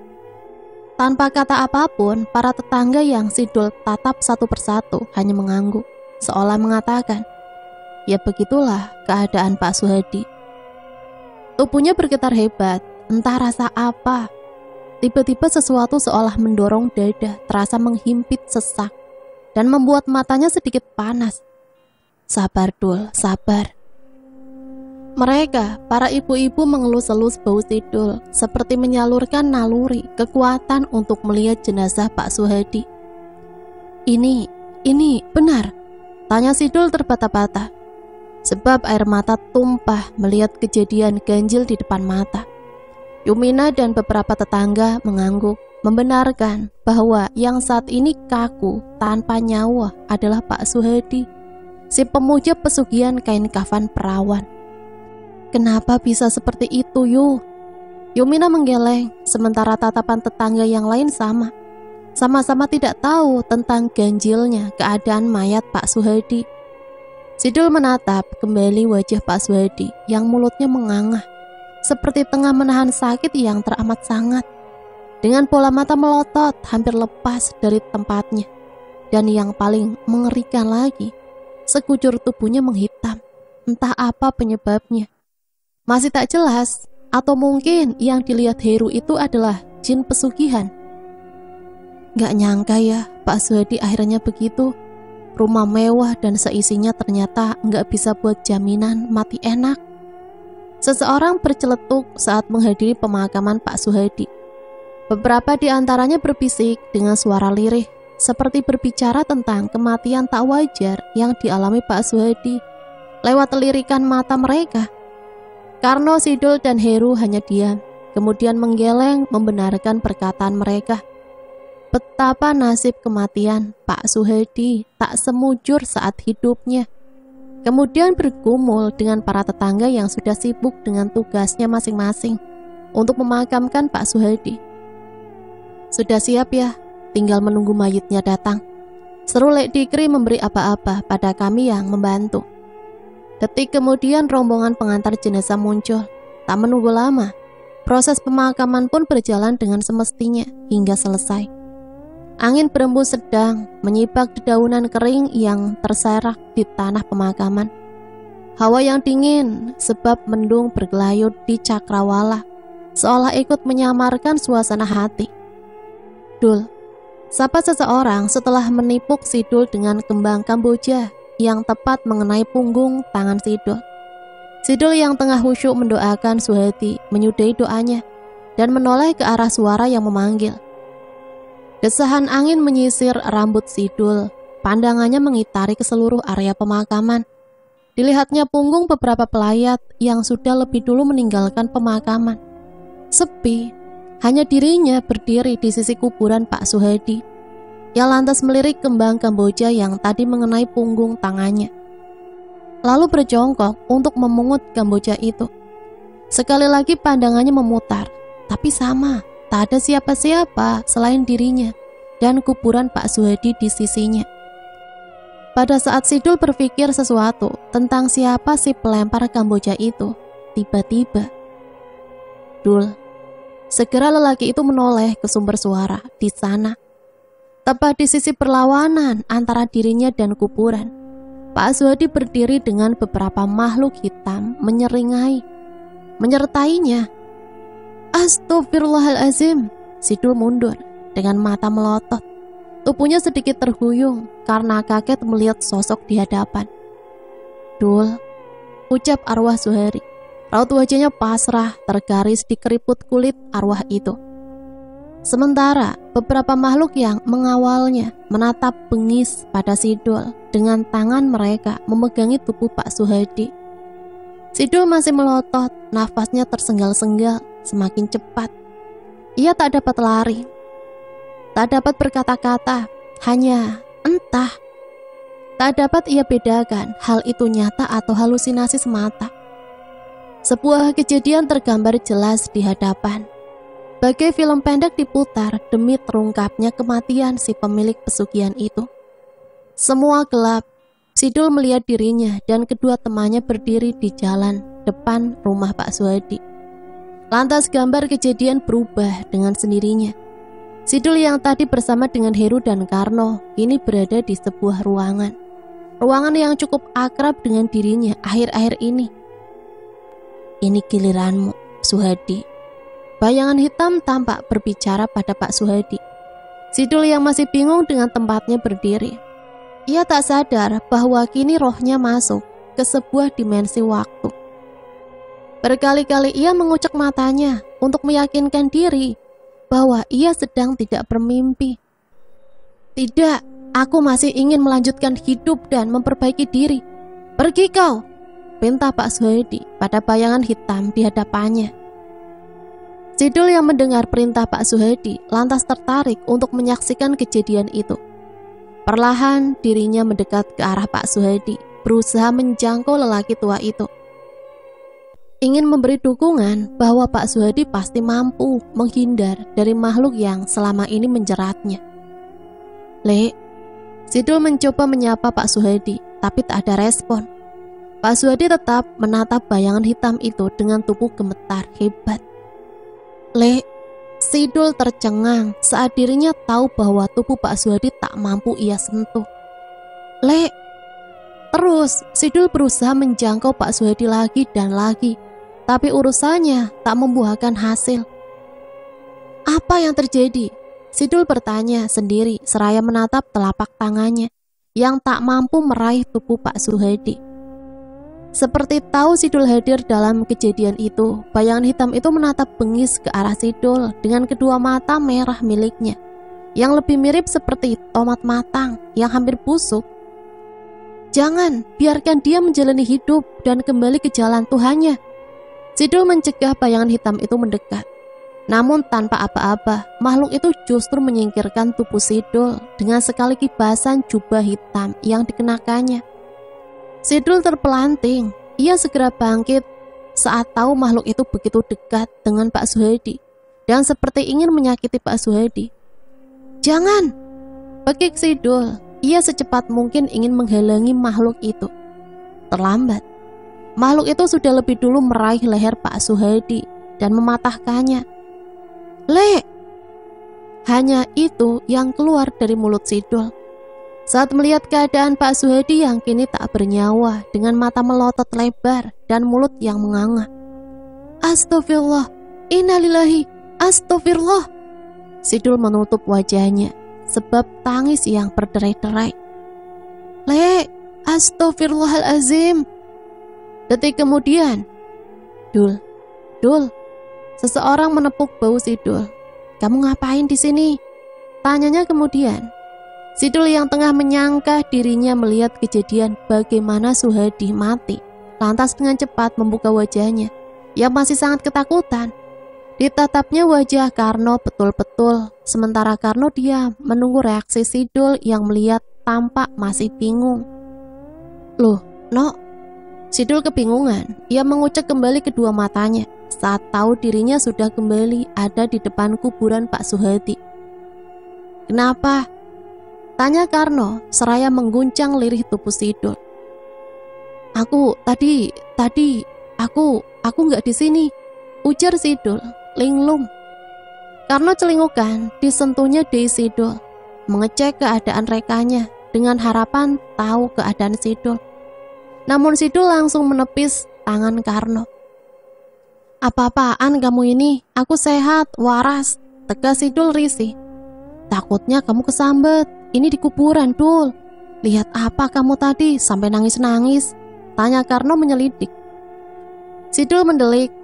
Tanpa kata apapun, para tetangga yang Sidul tatap satu persatu hanya mengangguk, seolah mengatakan, ya begitulah keadaan Pak Suhadi. Tubuhnya bergetar hebat, entah rasa apa. Tiba-tiba sesuatu seolah mendorong dada, terasa menghimpit sesak, dan membuat matanya sedikit panas. Sabar Dul, sabar. Mereka, para ibu-ibu mengelus-elus bau Sidul, seperti menyalurkan naluri, kekuatan untuk melihat jenazah Pak Suhadi. Ini benar? Tanya Sidul terbata-bata. Sebab air mata tumpah melihat kejadian ganjil di depan mata. Yuminah dan beberapa tetangga mengangguk, membenarkan bahwa yang saat ini kaku tanpa nyawa adalah Pak Suhadi, si pemuja pesugihan kain kafan perawan. Kenapa bisa seperti itu, Yu? Yuminah menggeleng, sementara tatapan tetangga yang lain sama. Sama-sama tidak tahu tentang ganjilnya keadaan mayat Pak Suhadi. Sidul menatap kembali wajah Pak Suhadi yang mulutnya mengangah, seperti tengah menahan sakit yang teramat sangat. Dengan bola mata melotot hampir lepas dari tempatnya. Dan yang paling mengerikan lagi, sekujur tubuhnya menghitam. Entah apa penyebabnya. Masih tak jelas, atau mungkin yang dilihat Heru itu adalah jin pesugihan. Gak nyangka ya Pak Suhadi akhirnya begitu. Rumah mewah dan seisinya ternyata nggak bisa buat jaminan mati enak. Seseorang berceletuk saat menghadiri pemakaman Pak Suhadi. Beberapa di antaranya berbisik dengan suara lirih, seperti berbicara tentang kematian tak wajar yang dialami Pak Suhadi lewat lirikan mata mereka. Karno, Sidul, dan Heru hanya diam, kemudian menggeleng membenarkan perkataan mereka. Betapa nasib kematian Pak Suhadi tak semujur saat hidupnya. Kemudian bergumul dengan para tetangga yang sudah sibuk dengan tugasnya masing-masing untuk memakamkan Pak Suhadi. Sudah siap ya, tinggal menunggu mayitnya datang. Seru Lek Dikri memberi apa-apa pada kami yang membantu. Detik kemudian rombongan pengantar jenazah muncul. Tak menunggu lama, proses pemakaman pun berjalan dengan semestinya hingga selesai. Angin berembus sedang menyibak dedaunan kering yang terserak di tanah pemakaman. Hawa yang dingin sebab mendung bergelayut di cakrawala, seolah ikut menyamarkan suasana hati. Dul, sapa seseorang setelah menipuk Sidul dengan kembang Kamboja yang tepat mengenai punggung tangan Sidul. Sidul yang tengah khusyuk mendoakan Suhadi menyudahi doanya dan menoleh ke arah suara yang memanggil. Desahan angin menyisir rambut Sidul, pandangannya mengitari ke seluruh area pemakaman. Dilihatnya punggung beberapa pelayat yang sudah lebih dulu meninggalkan pemakaman. Sepi, hanya dirinya berdiri di sisi kuburan Pak Suhadi, yang lantas melirik kembang Kamboja yang tadi mengenai punggung tangannya. Lalu berjongkok untuk memungut Kamboja itu. Sekali lagi pandangannya memutar, tapi sama, tak ada siapa-siapa selain dirinya dan kuburan Pak Suhadi di sisinya. Pada saat Sidul berpikir sesuatu tentang siapa si pelempar Kamboja itu, tiba-tiba, Dul, segera lelaki itu menoleh ke sumber suara di sana, tepat di sisi perlawanan antara dirinya dan kuburan. Pak Suhadi berdiri dengan beberapa makhluk hitam menyertainya. Astagfirullahalazim. Sidul mundur dengan mata melotot. Tubuhnya sedikit terhuyung karena kaget melihat sosok di hadapan. Dul, ucap arwah Suhari. Raut wajahnya pasrah, tergaris di keriput kulit arwah itu. Sementara beberapa makhluk yang mengawalnya menatap bengis pada Sidul dengan tangan mereka memegangi tubuh Pak Suhadi. Sidul masih melotot, nafasnya tersengal-sengal semakin cepat. Ia tak dapat lari, tak dapat berkata-kata, hanya entah. Tak dapat ia bedakan hal itu nyata atau halusinasi semata. Sebuah kejadian tergambar jelas di hadapan. Bagai film pendek diputar demi terungkapnya kematian si pemilik pesugihan itu. Semua gelap. Sidul melihat dirinya dan kedua temannya berdiri di jalan depan rumah Pak Suhadi. Lantas gambar kejadian berubah dengan sendirinya. Sidul yang tadi bersama dengan Heru dan Karno kini berada di sebuah ruangan. Ruangan yang cukup akrab dengan dirinya akhir-akhir ini. Ini giliranmu, Suhadi. Bayangan hitam tampak berbicara pada Pak Suhadi. Sidul yang masih bingung dengan tempatnya berdiri. Ia tak sadar bahwa kini rohnya masuk ke sebuah dimensi waktu. Berkali-kali ia mengucek matanya untuk meyakinkan diri bahwa ia sedang tidak bermimpi. Tidak, aku masih ingin melanjutkan hidup dan memperbaiki diri. Pergi kau, perintah Pak Suhadi pada bayangan hitam di hadapannya. Sidul yang mendengar perintah Pak Suhadi lantas tertarik untuk menyaksikan kejadian itu. Perlahan dirinya mendekat ke arah Pak Suhadi, berusaha menjangkau lelaki tua itu. Ingin memberi dukungan bahwa Pak Suhadi pasti mampu menghindar dari makhluk yang selama ini menjeratnya. Le, Sidul mencoba menyapa Pak Suhadi, tapi tak ada respon. Pak Suhadi tetap menatap bayangan hitam itu dengan tubuh gemetar hebat. Le, Sidul tercengang saat dirinya tahu bahwa tubuh Pak Suhadi tak mampu ia sentuh. Le, terus Sidul berusaha menjangkau Pak Suhadi lagi dan lagi, tapi urusannya tak membuahkan hasil. Apa yang terjadi? Sidul bertanya sendiri seraya menatap telapak tangannya yang tak mampu meraih tubuh Pak Suhadi. Seperti tahu Sidul hadir dalam kejadian itu, bayangan hitam itu menatap bengis ke arah Sidul dengan kedua mata merah miliknya, yang lebih mirip seperti tomat matang yang hampir busuk. Jangan, biarkan dia menjalani hidup dan kembali ke jalan Tuhannya. Sidul mencegah bayangan hitam itu mendekat. Namun tanpa apa-apa, makhluk itu justru menyingkirkan tubuh Sidul dengan sekali kibasan jubah hitam yang dikenakannya. Sidul terpelanting. Ia segera bangkit saat tahu makhluk itu begitu dekat dengan Pak Suhadi dan seperti ingin menyakiti Pak Suhadi. Jangan, bekik Sidul. Ia secepat mungkin ingin menghalangi makhluk itu. Terlambat. Makhluk itu sudah lebih dulu meraih leher Pak Suhadi dan mematahkannya. Le! Hanya itu yang keluar dari mulut Sidul. Saat melihat keadaan Pak Suhadi yang kini tak bernyawa dengan mata melotot lebar dan mulut yang menganga. Astagfirullah, innalillahi, astagfirullah. Sidul menutup wajahnya sebab tangis yang berderai-derai. Le, astagfirullahalazim. Detik kemudian, Dul, seseorang menepuk bau Sidul. Kamu ngapain di sini? Tanyanya kemudian. Sidul yang tengah menyangka dirinya melihat kejadian bagaimana Suhadi mati, lantas dengan cepat membuka wajahnya yang masih sangat ketakutan. Ditatapnya wajah Karno betul-betul, sementara Karno diam menunggu reaksi Sidul yang melihat tampak masih bingung. Loh, Nok? Sidul kebingungan. Ia mengucek kembali kedua matanya saat tahu dirinya sudah kembali ada di depan kuburan Pak Suhadi. Kenapa? Tanya Karno seraya mengguncang lirih tubuh Sidul. Aku tadi aku nggak di sini, ujar Sidul linglung. Karno celingukan disentuhnya di Sidul, mengecek keadaan rekannya dengan harapan tahu keadaan Sidul. Namun Sidul langsung menepis tangan Karno. Apa-apaan kamu ini? Aku sehat, waras, tegas Sidul risih. Takutnya kamu kesambet. Ini di kuburan, Dul. Lihat apa kamu tadi sampai nangis-nangis? Tanya Karno menyelidik. Sidul mendelik.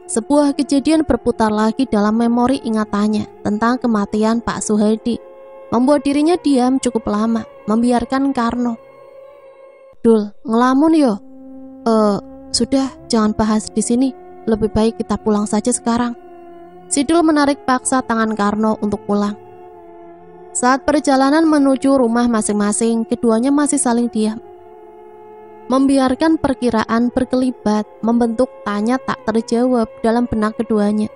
Sebuah kejadian berputar lagi dalam memori ingatannya tentang kematian Pak Suhadi, membuat dirinya diam cukup lama, membiarkan Karno. Dul, ngelamun yo. Sudah, jangan bahas di sini. Lebih baik kita pulang saja sekarang. Sidul menarik paksa tangan Karno untuk pulang. Saat perjalanan menuju rumah masing-masing, keduanya masih saling diam, membiarkan perkiraan berkelibat membentuk tanya tak terjawab dalam benak keduanya.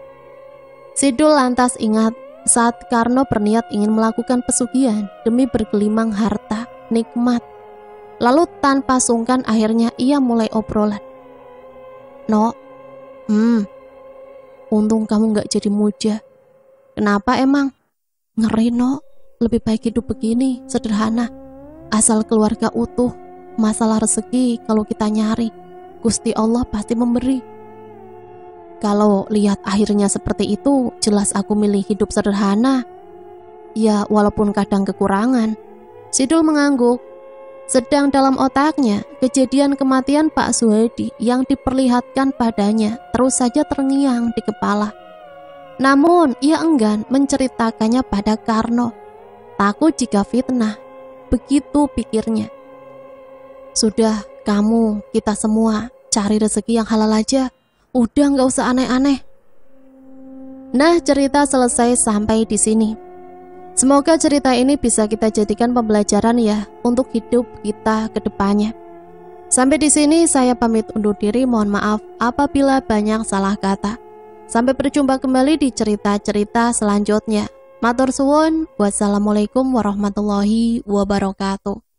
Sidul lantas ingat saat Karno berniat ingin melakukan pesugihan demi bergelimang harta, nikmat. Lalu tanpa sungkan akhirnya ia mulai obrolan. No, untung kamu gak jadi muja. Kenapa emang? Ngeri, No. Lebih baik hidup begini, sederhana. Asal keluarga utuh. Masalah rezeki kalau kita nyari, Gusti Allah pasti memberi. Kalau lihat akhirnya seperti itu, jelas aku milih hidup sederhana. Ya, walaupun kadang kekurangan. Sidul mengangguk. Sedang dalam otaknya, kejadian kematian Pak Suhadi yang diperlihatkan padanya terus saja terngiang di kepala. Namun, ia enggan menceritakannya pada Karno. Takut jika fitnah, begitu pikirnya. Sudah, kamu, kita semua cari rezeki yang halal aja. Udah gak usah aneh-aneh. Nah, cerita selesai sampai di sini. Semoga cerita ini bisa kita jadikan pembelajaran ya untuk hidup kita ke depannya. Sampai di sini saya pamit undur diri. Mohon maaf apabila banyak salah kata. Sampai berjumpa kembali di cerita-cerita selanjutnya. Matur suwun. Wassalamualaikum warahmatullahi wabarakatuh.